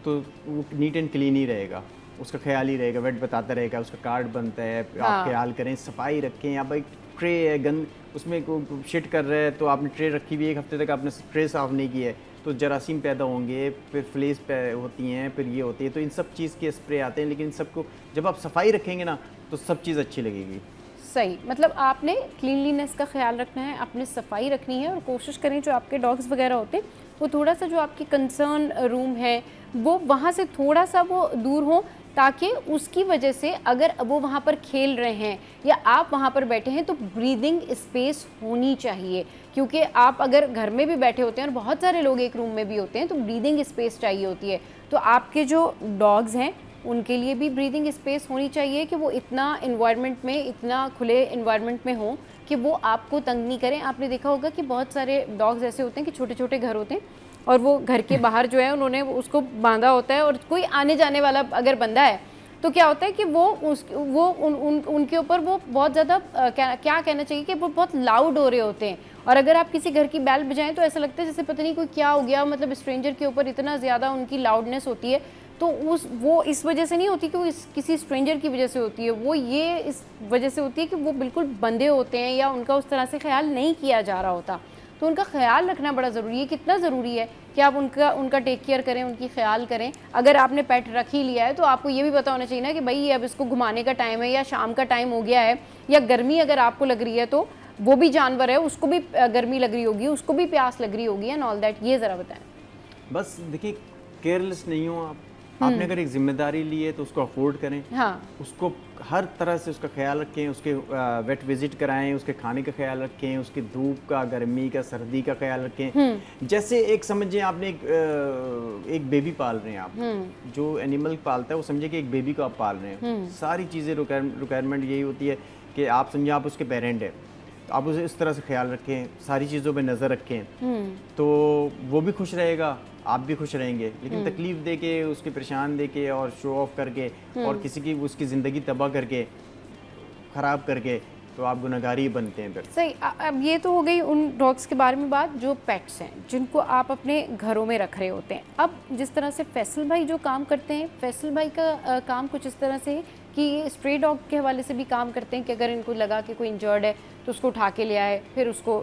तो वो नीट एंड क्लीन ही रहेगा, उसका ख्याल ही रहेगा, वेट बताता रहेगा, उसका कार्ड बनता है, आप ख्याल करें, सफाई रखें। आप एक ट्रे है गंद, उसमें को शिट कर रहा है तो आपने ट्रे रखी हुई है, 1 हफ्ते तक आपने ट्रे साफ़ नहीं की है, तो जरासीम पैदा होंगे, फिर फ्लेस होती हैं, फिर ये होती है, तो इन सब चीज़ के स्प्रे आते हैं। लेकिन इन सबको जब आप सफाई रखेंगे ना तो सब चीज़ अच्छी लगेगी। सही, मतलब आपने क्लीनलीनेस का ख्याल रखना है, आपने सफाई रखनी है, और कोशिश करें जो आपके डॉग्स वगैरह होते हैं वो थोड़ा सा जो आपकी कंसर्न रूम है वो वहाँ से थोड़ा सा वो दूर हो, ताकि उसकी वजह से अगर वो वहाँ पर खेल रहे हैं या आप वहाँ पर बैठे हैं तो ब्रीदिंग स्पेस होनी चाहिए, क्योंकि आप अगर घर में भी बैठे होते हैं और बहुत सारे लोग एक रूम में भी होते हैं तो ब्रीदिंग स्पेस चाहिए होती है। तो आपके जो डॉग्स हैं उनके लिए भी ब्रीदिंग स्पेस होनी चाहिए कि वो इतना इन्वायरमेंट में, इतना खुले इन्वायरमेंट में हो कि वो आपको तंग नहीं करें। आपने देखा होगा कि बहुत सारे डॉग्स ऐसे होते हैं कि छोटे छोटे घर होते हैं और वो घर के बाहर जो है उन्होंने उसको बांधा होता है, और कोई आने जाने वाला अगर बंदा है तो क्या होता है कि उनके ऊपर वो बहुत ज़्यादा क्या कहना चाहिए कि वो बहुत लाउड हो रहे होते हैं, और अगर आप किसी घर की बैल बजाएं तो ऐसा लगता है जैसे पता नहीं कोई क्या हो गया, मतलब स्ट्रेंजर के ऊपर इतना ज़्यादा उनकी लाउडनेस होती है। तो वो इस वजह से नहीं होती कि वो किसी स्ट्रेंजर की वजह से होती है, वो ये इस वजह से होती है कि वो बिल्कुल बंधे होते हैं या उनका उस तरह से ख्याल नहीं किया जा रहा होता। तो उनका ख्याल रखना बड़ा ज़रूरी है। कितना ज़रूरी है कि आप उनका टेक केयर करें, उनकी ख्याल करें। अगर आपने पेट रख ही लिया है तो आपको ये भी पता होना चाहिए ना कि भाई अब इसको घुमाने का टाइम है या शाम का टाइम हो गया है, या गर्मी अगर आपको लग रही है तो वो भी जानवर है, उसको भी गर्मी लग रही होगी, उसको भी प्यास लग रही होगी एंड ऑल दैट। ये ज़रा बताएं। बस देखिए, केयरलेस नहीं हो आप। आपने अगर एक जिम्मेदारी ली है तो उसको अफोर्ड करें। हाँ, उसको हर तरह से उसका ख्याल रखें, उसके वेट विजिट कराएं, उसके खाने का ख्याल रखें, उसकी धूप का, गर्मी का, सर्दी का ख्याल रखें। जैसे एक समझिए आपने एक बेबी पाल रहे हैं आप। जो एनिमल पालता है वो समझिए कि एक बेबी को आप पाल रहे हैं। सारी चीज़ें रिक्वायरमेंट यही होती है कि आप समझिए आप उसके पेरेंट हैं, तो आप उसे इस तरह से ख्याल रखें, सारी चीज़ों पे नज़र रखें, तो वो भी खुश रहेगा, आप भी खुश रहेंगे। लेकिन तकलीफ दे के, उसके परेशान दे के और शो ऑफ करके और किसी की उसकी ज़िंदगी तबाह करके, ख़राब करके, तो आप गुनहगारी बनते हैं फिर। सही। अब ये तो हो गई उन डॉग्स के बारे में बात जो पेट्स हैं, जिनको आप अपने घरों में रख रहे होते हैं। अब जिस तरह से फैसल भाई जो काम करते हैं, फैसल भाई का काम कुछ इस तरह से है कि ये स्ट्रे डॉग के हवाले से भी काम करते हैं कि अगर इनको लगा कि कोई इंजर्ड है तो उसको उठा के ले आए, फिर उसको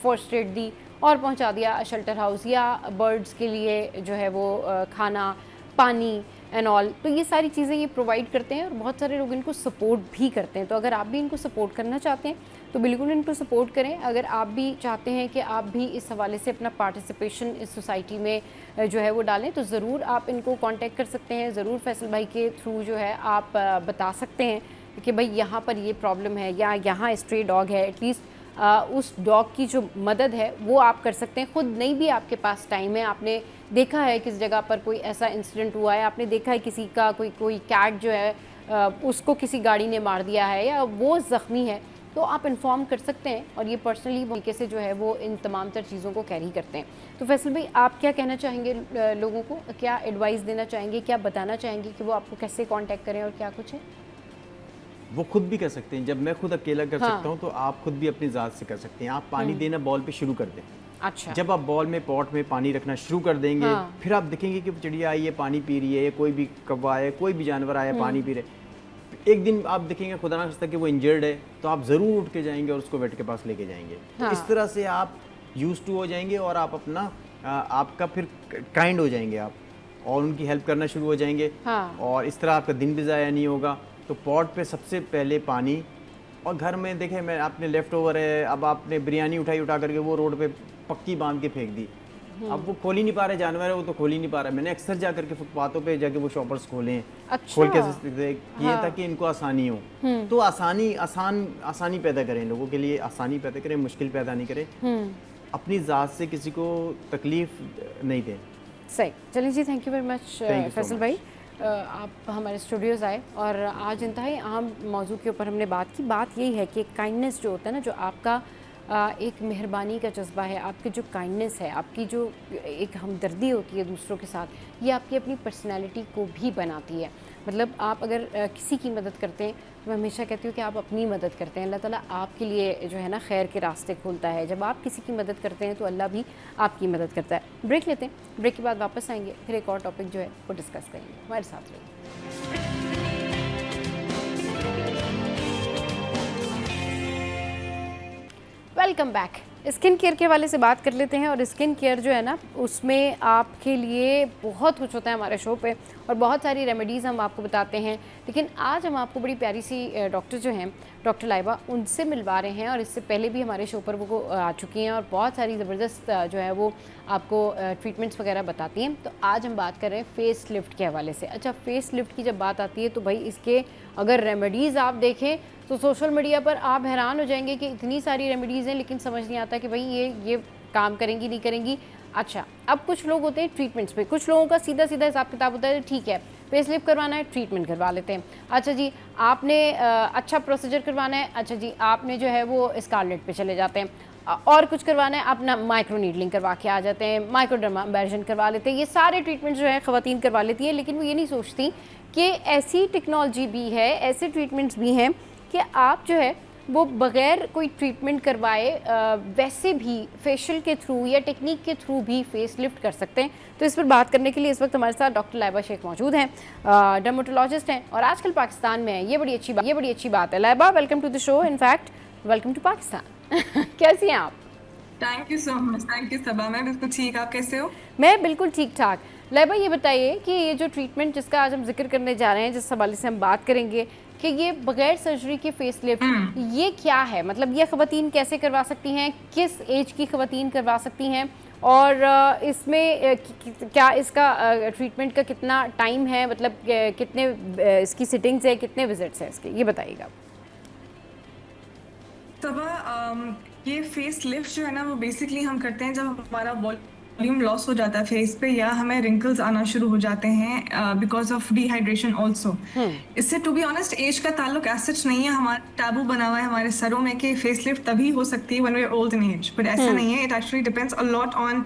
फर्स्ट एड दी और पहुंचा दिया शेल्टर हाउस, या बर्ड्स के लिए जो है वो खाना, पानी एंड ऑल। तो ये सारी चीज़ें ये प्रोवाइड करते हैं और बहुत सारे लोग इनको सपोर्ट भी करते हैं। तो अगर आप भी इनको सपोर्ट करना चाहते हैं तो बिल्कुल इनको सपोर्ट करें। अगर आप भी चाहते हैं कि आप भी इस हवाले से अपना पार्टिसिपेशन इस सोसाइटी में जो है वो डालें, तो ज़रूर आप इनको कांटेक्ट कर सकते हैं। ज़रूर फैसल भाई के थ्रू जो है आप बता सकते हैं कि भाई यहाँ पर ये प्रॉब्लम है या यहाँ स्ट्रे डॉग है। एटलीस्ट उस डॉग की जो मदद है वो आप कर सकते हैं। ख़ुद नहीं भी आपके पास टाइम है, आपने देखा है किस जगह पर कोई ऐसा इंसिडेंट हुआ है, आपने देखा है किसी का कोई कैट जो है उसको किसी गाड़ी ने मार दिया है या वो ज़ख्मी है, तो आप इन्फॉर्म कर सकते हैं। और ये पर्सनली तरीके से जो है वो इन तमाम तर चीज़ों को कैरी करते हैं। तो फैसल भाई, आप क्या कहना चाहेंगे लोगों को, क्या एडवाइस देना चाहेंगे, क्या बताना चाहेंगे कि वो आपको कैसे कॉन्टेक्ट करें और क्या कुछ है? वो खुद भी कर सकते हैं। जब मैं खुद अकेला कर हाँ। सकता हूँ तो आप खुद भी अपनी ज़ात से कर सकते हैं। आप पानी देना बॉल पे शुरू कर दें। अच्छा। जब आप बॉल में, पॉट में पानी रखना शुरू कर देंगे, हाँ। फिर आप देखेंगे कि चिड़िया आई है पानी पी रही है, या कोई भी कौवा है, कोई भी जानवर आया पानी पी रहे। एक दिन आप देखेंगे खुदा ना खास्ता कि वो इंजर्ड है, तो आप ज़रूर उठ के जाएंगे और उसको वेट के पास लेके जाएंगे। हाँ। तो इस तरह से आप यूज टू हो जाएंगे और आप अपना आपका फिर काइंड हो जाएंगे आप, और उनकी हेल्प करना शुरू हो जाएंगे। हाँ। और इस तरह आपका दिन भी ज़ाया नहीं होगा। तो पॉट पे सबसे पहले पानी, और घर में देखें, मैं आपने लेफ़्ट ओवर है, अब आपने बिरयानी उठा करके वो रोड पे पक्की बांध के फेंक दी। अब वो खोल ही नहीं पा रहे, जानवर है वो तो खोल ही नहीं पा रहा। मैंने अक्सर जा करके फुटपाथों पे जाके वो शॉपर्स खोले, अच्छा। खोल के ये था कि इनको आसानी हो। तो आसानी पैदा करें, लोगों के लिए आसानी पैदा करें, मुश्किल पैदा नहीं करें। अपनी ज़ात से किसी को तकलीफ नहीं दें। सही। चलिए जी, thank you very much Faisal भाई, आप हमारे स्टूडियोज़ आए और आज इंतहाई अहम मौजू के ऊपर हमने बात की। बात यही है कि काइंडनेस जो होता है ना, जो आपका एक मेहरबानी का जज्बा है, आपकी जो काइंडनेस है, आपकी जो एक हमदर्दी होती है दूसरों के साथ, ये आपकी अपनी पर्सनैलिटी को भी बनाती है। मतलब आप अगर किसी की मदद करते हैं, तो मैं हमेशा कहती हूँ कि आप अपनी मदद करते हैं, अल्लाह ताला आपके लिए जो है ना खैर के रास्ते खोलता है। जब आप किसी की मदद करते हैं तो अल्लाह भी आपकी मदद करता है। ब्रेक लेते हैं, ब्रेक के बाद वापस आएंगे, फिर एक और टॉपिक जो है वो डिस्कस करेंगे। हमारे साथ रहिए। Welcome back. स्किन केयर के हवाले से बात कर लेते हैं। और स्किन केयर जो है ना, उसमें आपके लिए बहुत कुछ होता है हमारे शो पे, और बहुत सारी रेमेडीज़ हम आपको बताते हैं। लेकिन आज हम आपको बड़ी प्यारी सी डॉक्टर जो हैं, डॉक्टर लाइबा, उनसे मिलवा रहे हैं। और इससे पहले भी हमारे शो पर वो आ चुकी हैं और बहुत सारी ज़बरदस्त जो है वो आपको ट्रीटमेंट्स वगैरह बताती हैं। तो आज हम बात कर रहे हैं फेस लिफ्ट के हवाले से। अच्छा, फेस लिफ्ट की जब बात आती है तो भाई इसके अगर रेमेडीज़ आप देखें तो सोशल मीडिया पर आप हैरान हो जाएंगे कि इतनी सारी रेमेडीज़ हैं, लेकिन समझ नहीं आता कि भाई ये काम करेंगी नहीं करेंगी। अच्छा, अब कुछ लोग होते हैं ट्रीटमेंट्स पे, कुछ लोगों का सीधा सीधा हिसाब किताब होता है, ठीक है फेस लिफ्ट करवाना है, ट्रीटमेंट करवा लेते हैं। अच्छा जी, आपने अच्छा प्रोसीजर करवाना है, अच्छा जी आपने जो है वो स्कारलेट पे चले जाते हैं। और कुछ करवाना है, अपना माइक्रो नीडलिंग करवा के आ जाते हैं, माइक्रोडर्माब्रेशन करवा लेते हैं। ये सारे ट्रीटमेंट्स जो है ख़वातीन करवा लेती हैं, लेकिन वो ये नहीं सोचती कि ऐसी टेक्नोलॉजी भी है, ऐसे ट्रीटमेंट्स भी हैं कि आप जो है वो बग़ैर कोई ट्रीटमेंट करवाए वैसे भी फेशियल के थ्रू या टेक्निक के थ्रू भी फेस लिफ्ट कर सकते हैं। तो इस पर बात करने के लिए इस वक्त हमारे साथ डॉक्टर लाइबा शेख मौजूद हैं, डर्मेटोलॉजिस्ट हैं और आजकल पाकिस्तान में है। ये बड़ी अच्छी बात है। Laiba, welcome to the show, in fact welcome to Pakistan. कैसी हैं आप? Thank you so much, thank you Saba. मैं बिल्कुल ठीक, आप कैसे हो? मैं बिल्कुल ठीक ठाक। लाइबा, ये बताइए कि ये जो ट्रीटमेंट जिसका आज हम जिक्र करने जा रहे हैं, जिस हवाले से हम बात करेंगे कि ये बगैर सर्जरी के फेस लिफ्ट, ये क्या है? मतलब ये ख़वातीन कैसे करवा सकती हैं, किस एज की ख़वातीन करवा सकती हैं, और इसमें क्या इसका ट्रीटमेंट का कितना टाइम है, मतलब कितने इसकी सिटिंग्स है, कितने विजिट्स हैं इसके, ये बताइएगा। सबा, ये फेस लिफ्ट जो है ना, वो बेसिकली हम करते हैं जब हमारा वॉल्यूम लॉस हो जाता है फेस पे, या हमें रिंकल्स आना शुरू हो जाते हैं बिकॉज ऑफ डिहाइड्रेशन ऑल्सो। इससे टू बी ऑनेस्ट एज का ताल्लुक एज सच नहीं है। हमारा टैबू बना हुआ है हमारे सरों में कि फेस लिफ्ट तभी हो सकती है when we are old in age, but ऐसा नहीं है। It actually depends a lot on,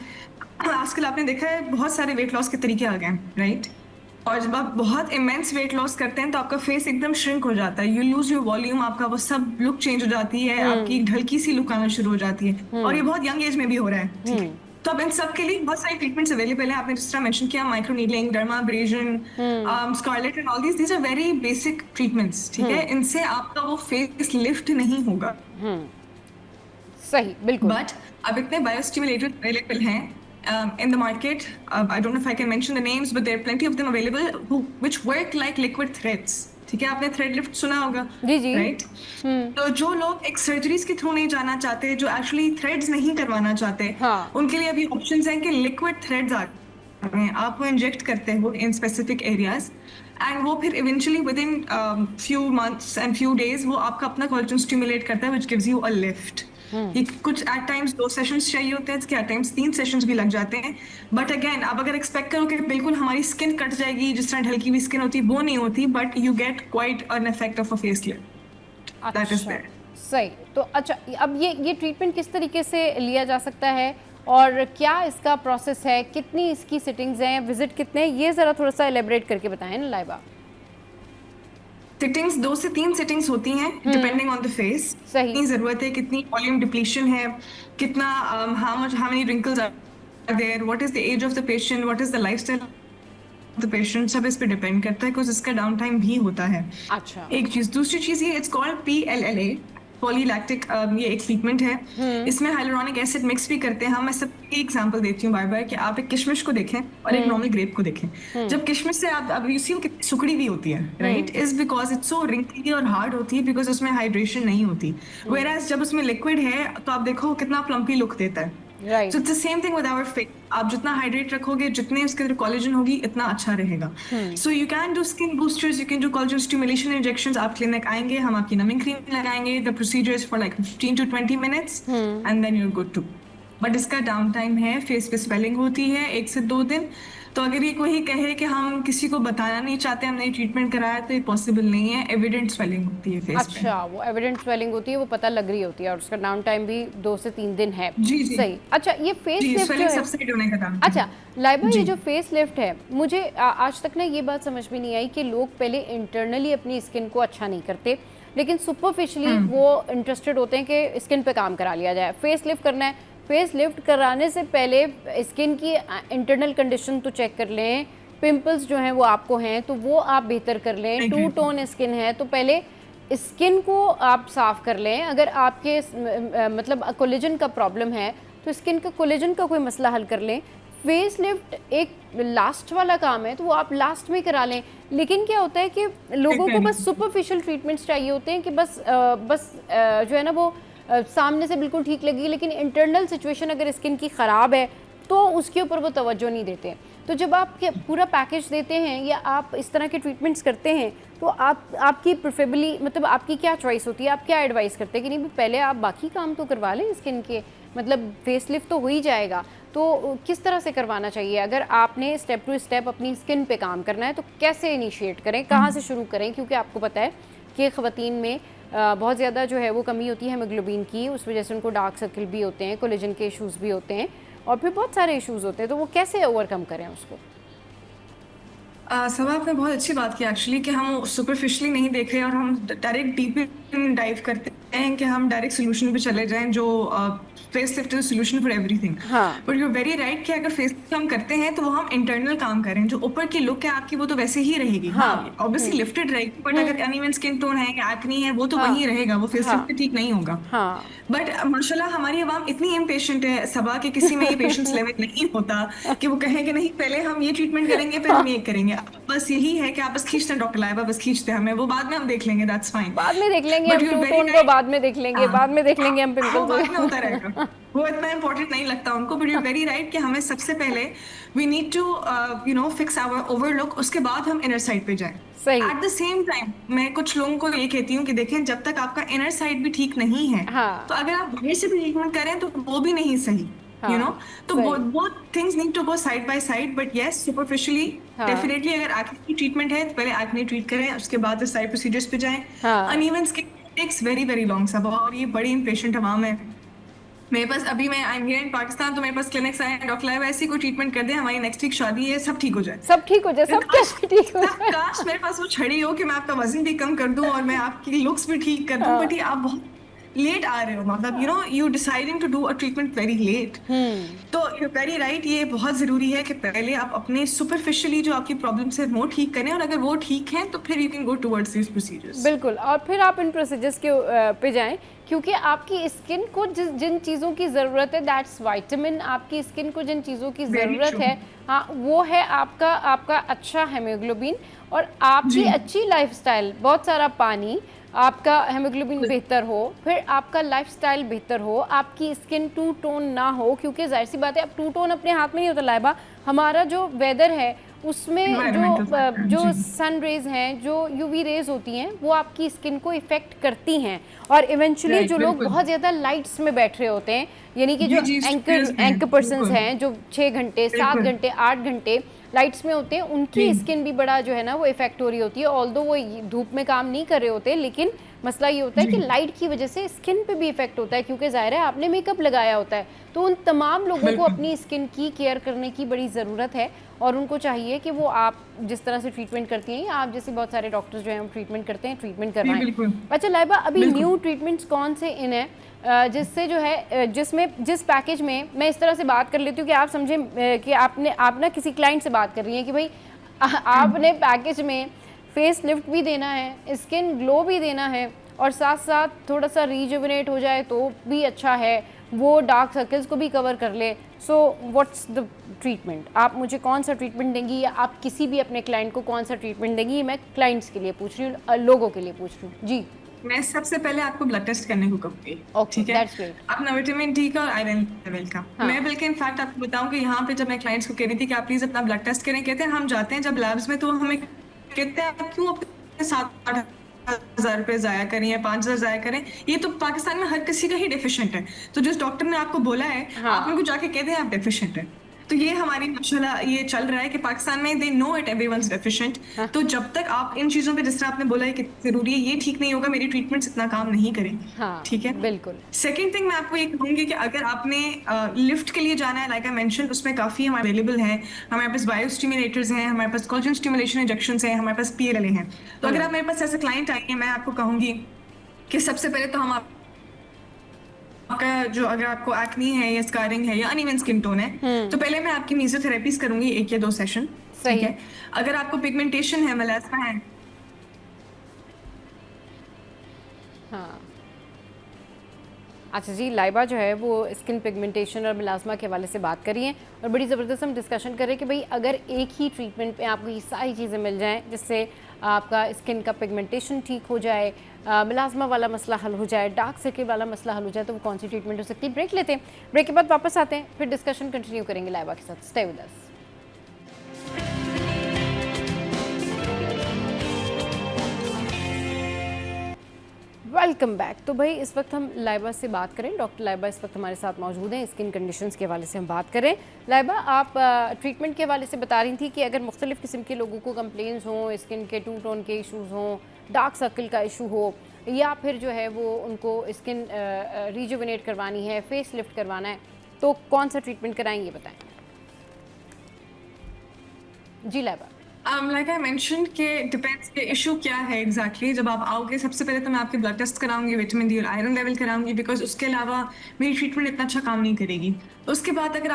आजकल आपने देखा है बहुत सारे वेट लॉस के तरीके आ गए हैं, राइट? और जब आप बहुत इमेंस वेट लॉस करते हैं तो आपका फेस एकदम श्रिंक हो जाता है, यू लूज योर वॉल्यूम, आपका वो सब लुक चेंज हो जाती है, आपकी ढलकी सी लुक आना शुरू हो जाती है, और ये बहुत यंग एज में भी हो रहा है, ठीक है? तो अब इन सब के लिए बहुत सारी ट्रीटमेंट्स अवेलेबल है। आपने जिस तरह मेंशन किया, micro needling, dermabrasion, scarlet and all these are very basic treatments, ठीक है? इनसे आपका वो फेस लिफ्ट नहीं होगा, सही, बिल्कुल। बट अब इतने बायोस्टिमुलेटर अवेलेबल हैं in the market. I don't know if I can mention the names, but there are plenty of them available which work like liquid threads. ठीक है, आपने थ्रेड लिफ्ट सुना होगा, जी जी, राइट? तो जो लोग एक सर्जरीज के थ्रू नहीं जाना चाहते, जो एक्चुअली थ्रेड्स नहीं करवाना चाहते, हाँ, उनके लिए अभी ऑप्शंस हैं कि लिक्विड थ्रेड्स आ गए हैं। आप वो इंजेक्ट करते हो इन स्पेसिफिक एरियाज, एंड वो फिर eventually with in few months and few days वो आपका अपना कोलेजन स्टिमुलेट करता है, which gives you a lift. ये कुछ एट टाइम्स 2 सेशंस चाहिए होते हैं, इसके एट टाइम्स 3 सेशंस भी लग जाते हैं। बट अगेन, आप अगर एक्सपेक्ट करो कि बिल्कुल हमारी स्किन कट जाएगी जिस तरह ढलकी हुई स्किन होती है, वो नहीं होती, but you get quite an effect of a face lift, that is there. सही। तो अच्छा, अब ये ट्रीटमेंट किस तरीके से लिया जा सकता है, और क्या इसका प्रोसेस है, कितनी इसकी सिटिंग्स हैं, विजिट कितने, ये ज़रा थोड़ा सा एलेबरेट करके बताएं ना लाइबा। सिटिंग्स 2 से 3 सिटिंग्स होती हैं डिपेंडिंग ऑन द फेस। सही। कितनी जरूरत है, कितनी वॉल्यूम डिप्लीशन है, कितना how many wrinkles are there, what is the age of the patient, what is the lifestyle of the patient, सब इस पे डिपेंड करता है, बिकॉज इसका डाउन टाइम भी होता है। अच्छा। एक चीज, दूसरी चीज ये इट्स कॉल्ड PLLA, पॉलीलैक्टिक, ये एक ट्रीटमेंट है। इसमें हाइलुरोनिक एसिड मिक्स भी करते हैं हम। मैं सब एक एग्जांपल देती हूँ बार बार, कि आप एक किशमिश को देखें और एक नॉर्मल ग्रेप को देखें। जब किशमिश से आप यू सी वो कितनी सुखड़ी हुई होती है, right, is because it's so wrinkly और हार्ड होती है, बिकॉज उसमें हाइड्रेशन नहीं होती। वेयरएज जब उसमें लिक्विड है तो आप देखो कितना प्लम्पी लुक देता है। Right. So it's the same thing with our face. आप जितना हाइड्रेट रखोगे, जितने उसके अंदर कोलेजन होगी, इतना अच्छा रहेगा। So you can do skin boosters, you can do collagen stimulation injections. आप क्लिनिक आएंगे, हम आपकी नमिंग क्रीम लगाएंगे, the procedure is for like 15 to 20 minutes, and then you're good to go. But इसका डाउन टाइम है, face पे swelling होती है 1 से 2 दिन। तो अगर ये कोई कहे कि हम किसी को बताना नहीं चाहते, हमने ट्रीटमेंट कराया, तो ये पॉसिबल नहीं है। एविडेंट स्वेलिंग होती है फेस पे। अच्छा, वो एविडेंट स्वेलिंग होती है, वो पता लग रही होती है, और उसका डाउन टाइम भी 2 से 3 दिन है। जी जी, सही। अच्छा, ये फेस जी, लिफ्ट स्वेलिंग जो है, सबसाइड होने का दाम। अच्छा लाइबा, ये जो फेस लिफ्ट है, मुझे आज तक ना ये बात समझ में नहीं आई कि लोग पहले इंटरनली अपनी स्किन को अच्छा नहीं करते, लेकिन सुपरफिशली वो इंटरेस्टेड होते हैं कि स्किन पे काम करा लिया जाए। फेस लिफ्ट करना है, फेस लिफ्ट कराने से पहले स्किन की इंटरनल कंडीशन तो चेक कर लें, पिंपल्स जो हैं वो आपको हैं तो वो आप बेहतर कर लें, टू टोन स्किन है तो पहले स्किन को आप साफ़ कर लें। अगर आपके मतलब कोलेजन का प्रॉब्लम है तो स्किन का कोलेजन का कोई मसला हल कर लें। फेस लिफ्ट एक लास्ट वाला काम है तो वो आप लास्ट में करा लें। लेकिन क्या होता है कि लोगों को बस सुपरफिशियल ट्रीटमेंट्स चाहिए होते हैं कि बस जो है ना वो सामने से बिल्कुल ठीक लगी, लेकिन इंटरनल सिचुएशन अगर स्किन की ख़राब है तो उसके ऊपर वो तवज्जो नहीं देते। तो जब आप पूरा पैकेज देते हैं या आप इस तरह के ट्रीटमेंट्स करते हैं तो आपकी प्रेफरेबली मतलब आपकी क्या चॉइस होती है, आप क्या एडवाइस करते हैं कि नहीं पहले आप बाकी काम तो करवा लें स्किन के, मतलब फेस लिफ्ट तो हो ही जाएगा, तो किस तरह से करवाना चाहिए? अगर आपने स्टेप टू स्टेप अपनी स्किन पे काम करना है तो कैसे इनिशिएट करें, कहाँ से शुरू करें? क्योंकि आपको पता है कि ख़वातीन में बहुत ज़्यादा जो है वो कमी होती है हेमोग्लोबिन की, उस वजह से उनको डार्क सर्कल भी होते हैं, कोलेजन के इश्यूज़ भी होते हैं और फिर बहुत सारे इश्यूज़ होते हैं, तो वो कैसे ओवरकम करें उसको? सब आपने बहुत अच्छी बात की एक्चुअली, कि हम सुपरफिशियली नहीं देख रहे और हम डायरेक्ट डीप डाइव करते हैं कि हम डायरेक्ट सोल्यूशन पे चले जाएं जो face lift is solution for everything. हाँ। बट यू वेरी राइट कि अगर फेस लिफ्ट हम करते हैं तो वो हम इंटरनल काम करें, जो ऊपर की लुक है आपकी वो तो वैसे ही रहेगी। हाँ, ऑब्वियसली लिफ्टेड रहेगी, बट अगर अनइवन स्किन टोन है या एक्ने है वो तो वही रहेगा, वो फेस लिफ्ट पे ठीक नहीं होगा। हाँ। बट माशाल्लाह हमारी आवाम इतनी इम्पेशेंट है सबा कि किसी में ये पेशेंस लेवल नहीं होता कि वो कहें कि नहीं पहले हम ये ट्रीटमेंट करेंगे फिर हम ये करेंगे। बस यही है कि आप बस खींचते हैं डॉक्टर लाइबा, बस खींचते हैं हमें, वो बाद में हम देख लेंगे, दैट्स फाइन। बाद में देख लेंगे, बट हम यू टू वेरी टोन को बाद में देख लेंगे, बाद में देख लेंगे हम वो पिंपल्स बाद में होता रहेगा, वो इतना इंपॉर्टेंट नहीं लगता उनको। बट यू वेरी राइट कि हमें सबसे पहले we need to you know fix our overlook, उसके बाद हम इनर साइड पे जाएं। सही। एट द सेम टाइम मैं कुछ लोगों को ये कहती हूँ कि देखें जब तक आपका इनर साइड भी ठीक नहीं है हाँ। तो अगर आप बाहर से भी ट्रीटमेंट करें तो वो भी नहीं सही, हाँ, यू नो। तो सही। both things need to go side by side, but yes superficially हाँ। definitely अगर एक्ने की ट्रीटमेंट है तो पहले एक्ने ट्रीट करें, उसके बाद साइड प्रोसीजर्स पे जाएं। हाँ। Uneven skin takes very very long सब, और ये बड़ी इम्पेशेंट अवाम है। मेरे पास अभी मैं I am here in Pakistan, तो मेरे पास क्लिनिक्स आए हैं, डॉक्टर लाइव ऐसी कोई ट्रीटमेंट कर दे हमारी नेक्स्ट वीक शादी है, सब ठीक हो जाए, सब ठीक हो जाए, सब कैसे ठीक हो जाए। काश मेरे पास वो छड़ी हो कि मैं आपका वजन भी कम कर दूं और मैं आपकी लुक्स भी ठीक कर दूं, बट ये आप बहुत लेट आ रहे हो, मतलब you know you deciding to do a treatment very late. तो यू वेरी राइट, ये बहुत जरूरी है कि पहले आप अपने सुपरफिशियली जो आपकी प्रॉब्लम्स है वो ठीक करें, और अगर वो ठीक है तो फिर you can go towards this procedures. बिल्कुल, और फिर आप इन प्रोसीजर्स के पे जाएं, क्योंकि आपकी स्किन को जिन चीज़ों की ज़रूरत है, दैट्स वाइटामिन, आपकी स्किन को जिन चीज़ों की ज़रूरत है, हाँ, वो है आपका अच्छा हेमोग्लोबिन और आपकी अच्छी लाइफस्टाइल, बहुत सारा पानी, आपका हेमोग्लोबिन बेहतर हो, फिर आपका लाइफस्टाइल बेहतर हो, आपकी स्किन टू टोन ना हो, क्योंकि जाहिर सी बात है अब टू टोन अपने हाथ में नहीं होता लाइबा, हमारा जो वेदर है उसमें जो सन रेज हैं, जो यूवी रेज होती हैं, वो आपकी स्किन को इफेक्ट करती हैं, और इवेंचुअली जो लोग बहुत ज़्यादा लाइट्स में बैठ रहे होते हैं, यानी कि जो एंकर पर्सन्स हैं जो 6 घंटे 7 घंटे 8 घंटे लाइट्स में होते हैं, उनकी स्किन भी बड़ा जो है ना वो इफेक्ट हो रही होती है। ऑल्दो वो धूप में काम नहीं कर रहे होते, लेकिन मसला ये होता है कि लाइट की वजह से स्किन पे भी इफेक्ट होता है, क्योंकि जाहिर है आपने मेकअप लगाया होता है। तो उन तमाम लोगों को अपनी स्किन की केयर करने की बड़ी ज़रूरत है, और उनको चाहिए कि वो आप जिस तरह से ट्रीटमेंट करती हैं, आप जैसे बहुत सारे डॉक्टर्स जो हैं ट्रीटमेंट करते हैं, ट्रीटमेंट करवाएं। अच्छा लाइबा, अभी न्यू ट्रीटमेंट्स कौन से इन है जिससे जो है जिस पैकेज में, मैं इस तरह से बात कर लेती हूँ कि आप समझें कि आप ना किसी क्लाइंट से बात कर रही हैं कि भाई आपने पैकेज में फेस लिफ्ट भी देना है, स्किन ग्लो भी देना है, और साथ साथ थोड़ा सा रिजुविनेट हो जाए तो भी अच्छा है, वो डार्क सर्कल्स को भी कवर कर ले। सो व्हाट्स द ट्रीटमेंट, आप मुझे कौन सा ट्रीटमेंट देंगी, या आप किसी भी अपने क्लाइंट को कौन सा ट्रीटमेंट देंगी? ये मैं क्लाइंट्स के लिए पूछ रही हूँ, लोगों के लिए पूछ रही हूँ जी। मैं सबसे पहले आपको ब्लड टेस्ट करने को कहूँगी, ठीक है, अपना विटामिन डी का और आयरन लेवल का। मैं बल्कि इनफैक्ट आपको बताऊं कि यहाँ पे जब मैं क्लाइंट्स को कह रही थी कि आप प्लीज अपना ब्लड टेस्ट करें, कहते हैं हम जाते हैं जब लैब्स में तो हमें कहते हैं आप क्यों अपने 7,000 रुपए जाया करें या 5,000 जाया करें, ये तो पाकिस्तान में हर किसी का ही डेफिशिएंट है, तो जिस डॉक्टर ने आपको बोला है आप उनको जाके कहते हैं आप डेफिशिएंट है। तो ये हमारी माशाल्लाह ये चल रहा है कि पाकिस्तान में they know it everyone's deficient. तो जब तक आप इन चीजों पे, जिस तरह आपने बोला है कि जरूरी है, ये ठीक नहीं होगा, मेरी ट्रीटमेंट्स इतना काम नहीं करेंगी। ठीक है, बिल्कुल। सेकंड थिंग मैं आपको ये कहूंगी कि अगर आपने लिफ्ट के लिए जाना है, लाइक आई मेंशन, उसमें काफी हमारे अवेलेबल है, हमारे पास बायो स्टिमुलेटर्स हैं, हमारे पास कोलेजन स्टिमुलेशन इंजेक्शंस हैं, हमारे पास PLLA हैं। तो अगर आप मेरे पास ऐसे क्लाइंट आएंगे, मैं आपको कहूंगी कि सबसे पहले तो हम आपका जो, अगर आपको एक्नी है या स्कारिंग है या अनइवन स्किन टोन है, तो पहले मैं आपकी मेसोथेरेपीज करूंगी 1 या 2 सेशन। ठीक है, अगर आपको पिगमेंटेशन है, मेलास्मा है, हाँ अच्छा जी, लाइबा जो है वो स्किन पिगमेंटेशन और मेलास्मा के हवाले से बात करी है, और बड़ी ज़बरदस्त हम डिस्कशन करें कि भाई अगर एक ही ट्रीटमेंट पे आपको ये सारी चीज़ें मिल जाएं, जिससे आपका स्किन का पिगमेंटेशन ठीक हो जाए, मेलास्मा वाला मसला हल हो जाए, डार्क सर्कल वाला मसला हल हो जाए, तो वो कौन सी ट्रीटमेंट हो सकती है? ब्रेक लेते हैं, ब्रेक के बाद वापस आते हैं, फिर डिस्कशन कंटिन्यू करेंगे लाइबा के साथ। Stay with us. Welcome back. तो भाई इस वक्त हम लाइबा से बात करें, डॉक्टर लाइबा इस वक्त हमारे साथ मौजूद हैं, स्किन कंडीशंस के हवाले से हम बात करें। लाइबा, आप ट्रीटमेंट के हवाले से बता रही थी कि अगर मुख्तलिफ़ किस्म के लोगों को कंप्लेंट्स हों, स्किन के टू टोन के इशूज़ हों, डार्क सर्कल का इशू हो, या फिर जो है वो उनको स्किन रिजुविनेट करवानी है, फेस लिफ्ट करवाना है, तो कौन सा ट्रीटमेंट कराएं, ये बताएं जी लाइबा। लाइक आई मेंशन के डिपेंड्स के इशू क्या है एग्जैक्टली जब आप आओगे सबसे पहले तो मैं आपके ब्लड टेस्ट कराऊंगी, विटामिन डी और आयरन लेवल कराऊंगी, बिकॉज उसके अलावा मेरी ट्रीटमेंट इतना अच्छा काम नहीं करेगी। उसके बाद अगर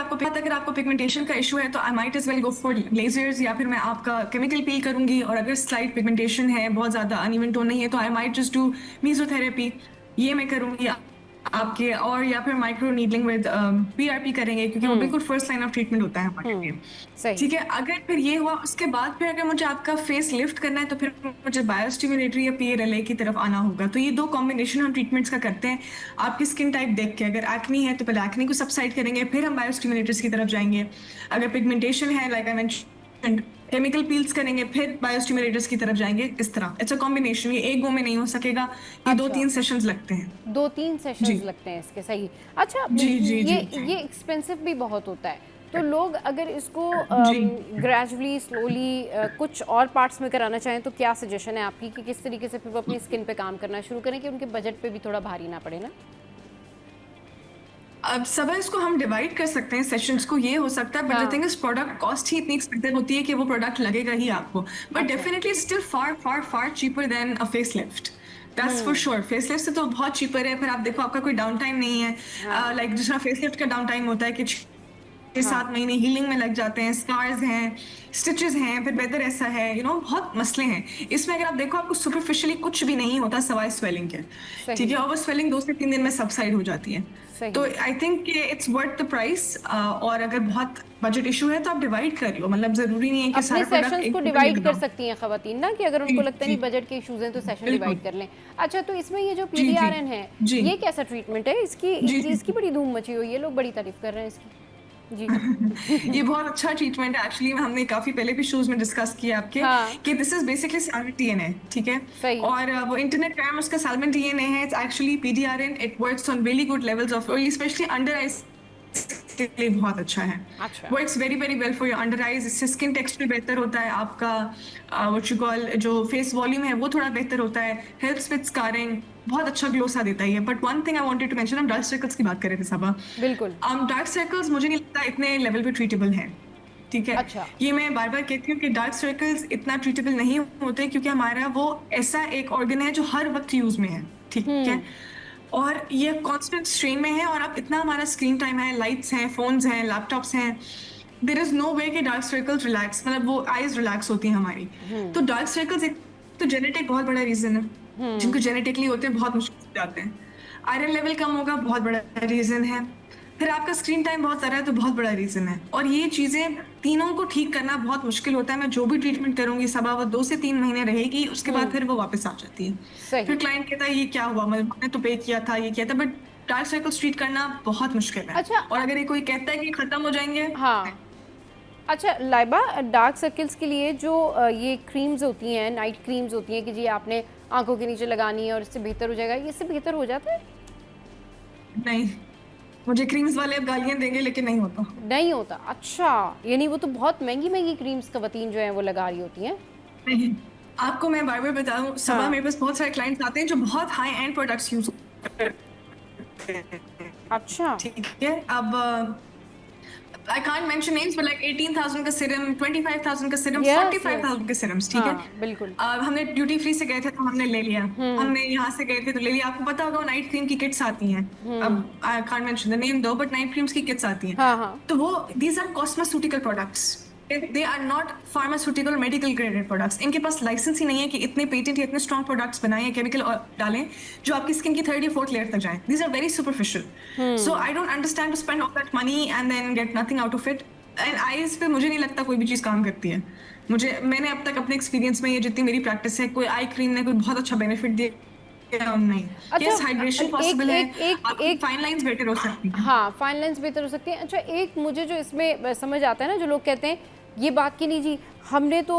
आपको पिगमेंटेशन का इशू है तो I might as well go for lasers, या फिर मैं आपका केमिकल पील करूंगी। और अगर स्लाइट पिगमेंटेशन है, बहुत ज़्यादा अनइवन टोन नहीं है, तो I might just do mesotherapy, ये मैं करूंगी आपके। और या फिर माइक्रो नीडलिंग विद पीआरपी करेंगे, क्योंकि वो बिल्कुल फर्स्ट लाइन ऑफ ट्रीटमेंट होता है हमारे लिए। सही। ठीक है, अगर फिर ये हुआ उसके बाद फिर अगर मुझे आपका फेस लिफ्ट करना है तो फिर मुझे बायोस्टिमुलेटरी या पीएलए की तरफ आना होगा। तो ये दो कॉम्बिनेशन हम ट्रीटमेंट्स का करते हैं आपकी स्किन टाइप देख के। अगर एक्नी है तो पहले एक्नी को सबसाइड करेंगे, फिर हम बायोस्टिमुलेटर्स की तरफ जाएंगे। अगर पिगमेंटेशन है, like I mention, chemical peels करेंगे, फिर बायोस्टिमुलेटर्स की तरफ जाएंगे। इस तरह इट्स अ कॉम्बिनेशन, ये एक गो में नहीं हो सकेगा, ये अच्छा। 2-3 सेशंस लगते हैं। 2-3 सेशंस लगते हैं इसके, सही। अच्छा, जी, जी, ये जी। ये एक्सपेंसिव भी बहुत होता है, तो लोग अगर इसको जी। ग्रेजुअली स्लोली कुछ और पार्ट्स में कराना चाहें तो क्या सजेशन है आपकी कि किस तरीके से फिर वो अपनी स्किन पे काम करना शुरू करें कि उनके बजट पे भी थोड़ा भारी ना पड़े ना? अब सब इसको हम डिवाइड कर सकते हैं सेशंस को, ये हो सकता है, बट हाँ। The thing is product cost ही इतनी एक्सपेंसिव होती है कि वो प्रोडक्ट लगेगा ही आपको, बट अच्छा। Definitely still far far far cheaper than a face lift, that's for sure. Face lift से तो बहुत चीपर है। फिर आप देखो आपका कोई डाउन टाइम नहीं है, लाइक जिस तरह फेस लिफ्ट का डाउन टाइम होता है कि 6-7 महीने हीलिंग में लग जाते हैं, स्कार्स हैं, स्टिचेस हैं, फिर बेहतर ऐसा है, बहुत मसले हैं इसमें। अगर आप देखो आपको सुपरफिशियली कुछ भी नहीं होता सवाए स्वेलिंग के, सही। ठीक है, और वो स्वेलिंग 2 से 3 दिन में सबसाइड हो जाती है। सही। तो I think it's worth the price. और अगर बहुत बजट इशू है तो आप डिवाइड कर लो, मतलब जरूरी नहीं है कि अपने सारा प्रोडक्ट सेशंस एक को पे डिवाइड कर लगाओ। सकती हैं खवातीन ना, कि अगर उनको लगता है नहीं बजट के इश्यूज हैं तो सेशन बिल्कुल। डिवाइड कर लें। अच्छा, तो इसमें ये जो जी, जी। पीडीआरएन है, जी। ये कैसा ट्रीटमेंट है इसकी? जी, जी। इसकी बड़ी धूम मची हुई है, लोग बड़ी तारीफ कर रहे हैं इसकी। जी। ये बहुत अच्छा ट्रीटमेंट है एक्चुअली, हमने काफी पहले भी शोज में डिस्कस किया आपके हाँ। कि this is basically salmon DNA, ठीक है। सही। और वो इंटरनेट टर्म उसका सैल्मन डीएनए है, it's actually PDRN, it works on really good levels of oil, specially under eyes के लिए बहुत अच्छा है। अच्छा। Works very very well for your under eyes, इससे स्किन टेक्सचर बेहतर होता है आपका, व्हाट यू कॉल जो फेस वॉल्यूम है वो थोड़ा बेहतर होता है, हेल्प्स विद स्कारिंग, बहुत अच्छा ग्लो सा देता है। But one thing I wanted to mention, हम डार्क सर्कल्स की बात कर रहे थे सबा। बिल्कुल। डार्क सर्कल्स मुझे नहीं लगता इतने लेवल पे ट्रीटेबल हैं, ठीक है। अच्छा। ये मैं बार बार कहती हूँ कि डार्क सर्कल्स इतना ट्रीटेबल नहीं होते, क्योंकि हमारा वो ऐसा एक ऑर्गन है जो हर वक्त यूज में है, ठीक है, और ये कांस्टेंट स्ट्रेन में है। और अब इतना हमारा स्क्रीन टाइम है, लाइट्स हैं, फोन्स हैं, लैपटॉप्स हैं, देयर इज नो वे कि डार्क सर्कल्स रिलैक्स, मतलब वो आईज रिलैक्स होती हैं हमारी। तो डार्क सर्कल्स एक तो जेनेटिक बहुत बड़ा रीजन है, जिनको जेनेटिकली होते हैं बहुत मुश्किल से जाते हैं। आयरन लेवल कम होगा, बहुत बड़ा रीजन है। फिर आपका स्क्रीन टाइम बहुत ज़्यादा है, तो बहुत बड़ा रीजन है। और ये चीज़ें तीनों को ठीक करना बहुत मुश्किल होता है। मैं जो भी ट्रीटमेंट करूंगी सब वो 2 से 3 महीने रहेगी, उसके बाद फिर वो वापस आ जाती है। सही। फिर क्लाइंट कहता है ये क्या हुआ, मतलब मैंने तो पे किया था, ये किया था, बट डार्क सर्कल्स ट्रीट करना बहुत मुश्किल है। अच्छा। और अगर ये कोई कहता है कि खत्म हो जाएंगे, हाँ। अच्छा लाइबा, डार्क सर्कल्स के लिए जो ये क्रीम्स होती हैं, नाइट क्रीम्स होती हैं कि जी आपने आंखों के नीचे लगानी है और इससे बेहतर हो जाएगा, ये इससे बेहतर हो जाता है? नहीं, मुझे क्रीम्स वाले अब गालियां देंगे लेकिन नहीं होता। नहीं होता? अच्छा, यानी वो तो बहुत महंगी महंगी क्रीम्स खवातीन जो हैं वो लगा रही होती हैं। नहीं, आपको मैं बार बार बताऊं, सबा हाँ। मेरे पास बहुत सारे क्लाइंट्स आते हैं जो बहुत हाई एंड प्रोडक्ट्स यूज करते हैं, अच्छा। ठीक है। अब I can't mention names, but like 18,000 का सीरम, 25,000 का सीरम, Yes, 45,000 के सीरम्स, ठीक है। हाँ, बिल्कुल। हमने ड्यूटी फ्री से गए थे तो हमने ले लिया, हमने यहाँ से गए थे तो ले लिया। आपको पता होगा नाइट क्रीम की किट्स आती हैं, अब I can't mention the name though, but night creams की किट्स आती हैं। हाँ, हाँ। तो वो these are cosmetical products, they are not pharmaceutical medical graded products. इनके पास लाइसेंस ही नहीं है कि इतने पेटेंट या इतने स्ट्रॉन्ग प्रोडक्ट्स बनाएं, केमिकल डालें जो आपकी स्किन की 3rd या 4th लेयर तक जाएं। These are very superficial, so I don't understand to spend all that money and then get nothing out of it. And eyes पे मुझे नहीं लगता कोई भी चीज काम करती है। मैंने अब तक अपने एक्सपीरियंस में, ये जितनी मेरी प्रैक्टिस है, कोई आई क्रीम ने कोई बहुत अच्छा बेनिफिट दिया नहीं। अच्छा, यस, हाइड्रेशन पॉसिबल है, आपकी एक फाइन लाइंस बेटर हो सकती हैं। हाँ, फाइन लाइंस बेहतर हो सकती हैं। अच्छा, एक मुझे जो इसमें समझ आता है ना, जो लोग कहते हैं ये बात की नहीं जी हमने तो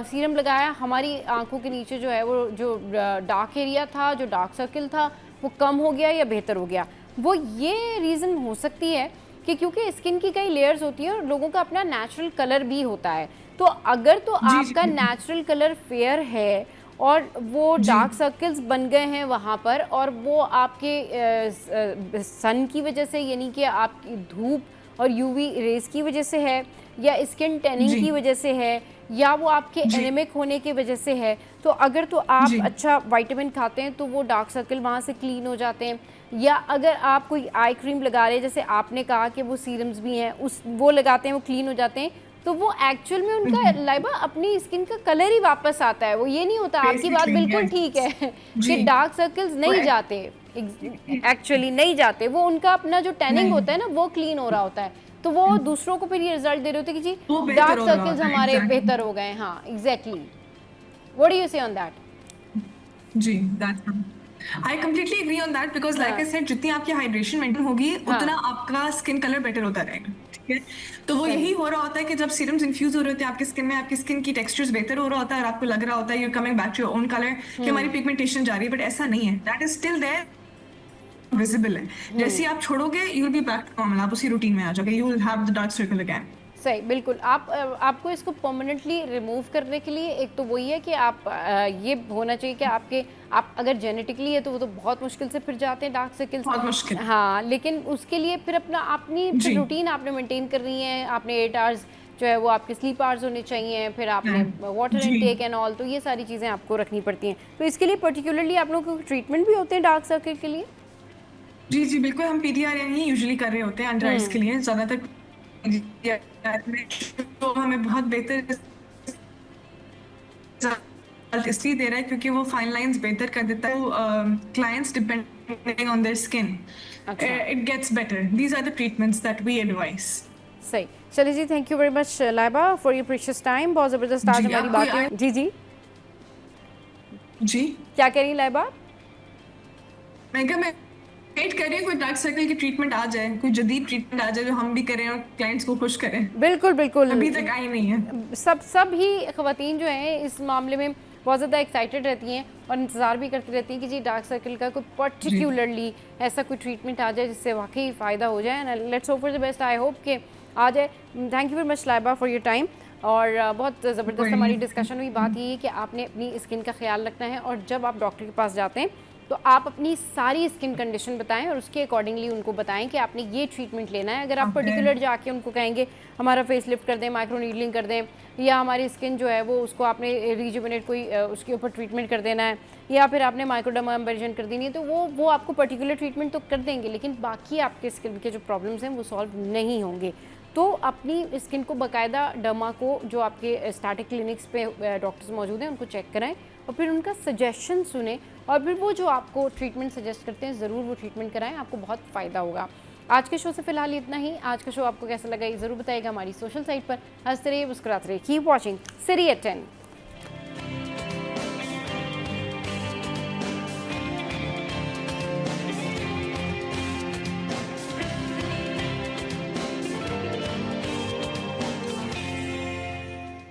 सीरम लगाया, हमारी आंखों के नीचे जो है वो जो डार्क एरिया था, जो डार्क सर्किल था, वो कम हो गया या बेहतर हो गया। वो ये रीज़न हो सकती है कि क्योंकि स्किन की कई लेयर्स होती हैं और लोगों का अपना नेचुरल कलर भी होता है। तो अगर तो आपका नेचुरल कलर फेयर है और वो डार्क सर्कल्स बन गए हैं वहाँ पर, और वो आपके सन की वजह से, यानी कि आपकी धूप और यूवी रेज की वजह से है, या स्किन टैनिंग की वजह से है, या वो आपके एनेमिक होने की वजह से है, तो अगर तो आप जी। अच्छा विटामिन खाते हैं तो वो डार्क सर्कल वहाँ से क्लीन हो जाते हैं। या अगर आप कोई आई क्रीम लगा रहे हैं, जैसे आपने कहा कि वो सीरम्स भी हैं, उस वो लगाते हैं वो क्लीन हो जाते हैं, तो वो एक्चुअल में उनका लाइबा अपनी स्किन का कलर ही वापस आता है। वो ये नहीं होता, आपकी बात Basically, बिल्कुल yes. ठीक है कि जी। डार्क सर्कल्स नहीं वो जाते, एक्चुअली नहीं जाते, वो उनका अपना जो टैनिंग नहीं। होता है ना वो क्लीन हो रहा होता है, तो वो दूसरों को फिर ये रिजल्ट दे रहे होते हैं कि वो जी बेहतर डार्क हो रहा सर्कल्स होता है, हमारे exactly. बेहतर हो गए। हाँ exactly, what do you say on that? जी, that's I completely agree on that because like I said जितनी आपकी हाइड्रेशन मेंटेन होगी उतना आपका स्किन कलर बेटर होता रहेगा, ठीक है। तो वो यही हो रहा होता है कि जब सीरम्स इन्फ्यूज हो रहे होते हैं आपकी स्किन में, आपकी स्किन की टेक्सचर्स बेहतर हो रहा होता है और आपको लग रहा होता है you coming back to your own colour कि हमारी पिगमेंटेशन जा रही है, बट ऐसा नहीं है, that is still there, visible है। जैसे ही आप छोड़ोगे you will be back to normal, आप उसी रूटीन में आ जाओगे, you will have the dark circle again. सही, बिल्कुल। आपको इसको परमानेंटली रिमूव करने के लिए एक तो वही है कि आप ये होना चाहिए कि आप अगर जेनेटिकली है तो वो तो बहुत मुश्किल से फिर जाते हैं डार्क सर्कल्स, बहुत मुश्किल। हाँ, लेकिन उसके लिए फिर अपनी जी। रूटीन आपने मेंटेन करनी है। आपने 8 आवर्स जो है वो आपके स्लीप आवर्स होने चाहिए, फिर आपने वाटर जी। इनटेक एंड ऑल, तो ये सारी चीज़ें आपको रखनी पड़ती हैं। तो इसके लिए पर्टिकुलरली आप लोगों को ट्रीटमेंट भी होते हैं डार्क सर्कल के लिए? जी जी बिल्कुल, हम पीडीआरएन ही यूजुअली कर रहे होते हैं अंडर आइज के लिए ज्यादातर। PDRN में तो हमें बहुत बेहतर रिजल्ट इसलिए दे रहा है क्योंकि वो फाइन लाइंस बेहतर कर देता है clients depending on their skin, अच्छा। It gets better. These are the treatments that we advise. सही, चलिए जी, thank you very much Laiba for your precious time. बहुत ज़बरदस्त आज जी, हमारी आपको बातें। याद- जी जी, जी क्या कह रही हैं लाइबा? मैं वेट कर रही हूँ कोई डार्क सर्कल की ट्रीटमेंट आ जाए, कोई जदीद ट्रीटमेंट आ जाए जो हम भी करें और क्लाइंट्स को खुश करें। बिल्कुल बिल्कुल, अभी तक आई नहीं है। सब ही ख़वातीन जो हैं इस मामले में बहुत ज़्यादा एक्साइटेड रहती हैं और इंतज़ार भी करती रहती हैं कि जी डार्क सर्कल का कोई पर्टिकुलरली ऐसा कोई ट्रीटमेंट आ जाए जिससे वाकई फ़ायदा हो जाए। And let's hope for the best, I hope कि आ जाए। Thank you very much Laiba for your time. और बहुत ज़बरदस्त हमारी डिस्कशन हुई। बात ये है कि आपने अपनी स्किन का ख्याल रखना है और जब आप डॉक्टर के पास जाते हैं तो आप अपनी सारी स्किन कंडीशन बताएं और उसके अकॉर्डिंगली उनको बताएं कि आपने ये ट्रीटमेंट लेना है। अगर आप पर्टिकुलर जाके उनको कहेंगे हमारा फेस लिफ्ट कर दें, माइक्रो नीडलिंग कर दें, या हमारी स्किन जो है वो उसको आपने रिजुविनेट कोई उसके ऊपर ट्रीटमेंट कर देना है, या फिर आपने माइक्रोडर्मा एम्बेरिजन कर देनी है, तो वो आपको पर्टिकुलर ट्रीटमेंट तो कर देंगे, लेकिन बाकी आपके स्किन के जो प्रॉब्लम्स हैं वो सॉल्व नहीं होंगे। तो अपनी स्किन को बाकायदा डर्मा को, जो आपके स्टैटिक क्लिनिक्स पे डॉक्टर्स मौजूद हैं, उनको चेक कराएं और फिर उनका सजेशन सुने और फिर वो जो आपको ट्रीटमेंट सजेस्ट करते हैं ज़रूर वो ट्रीटमेंट कराएं, आपको बहुत फ़ायदा होगा। आज के शो से फ़िलहाल इतना ही। आज का शो आपको कैसा लगा ये ज़रूर बताइएगा हमारी सोशल साइट पर। हंसते रहिए, मुस्कुराते रहिए। कीप वॉचिंग सिरी एट 10।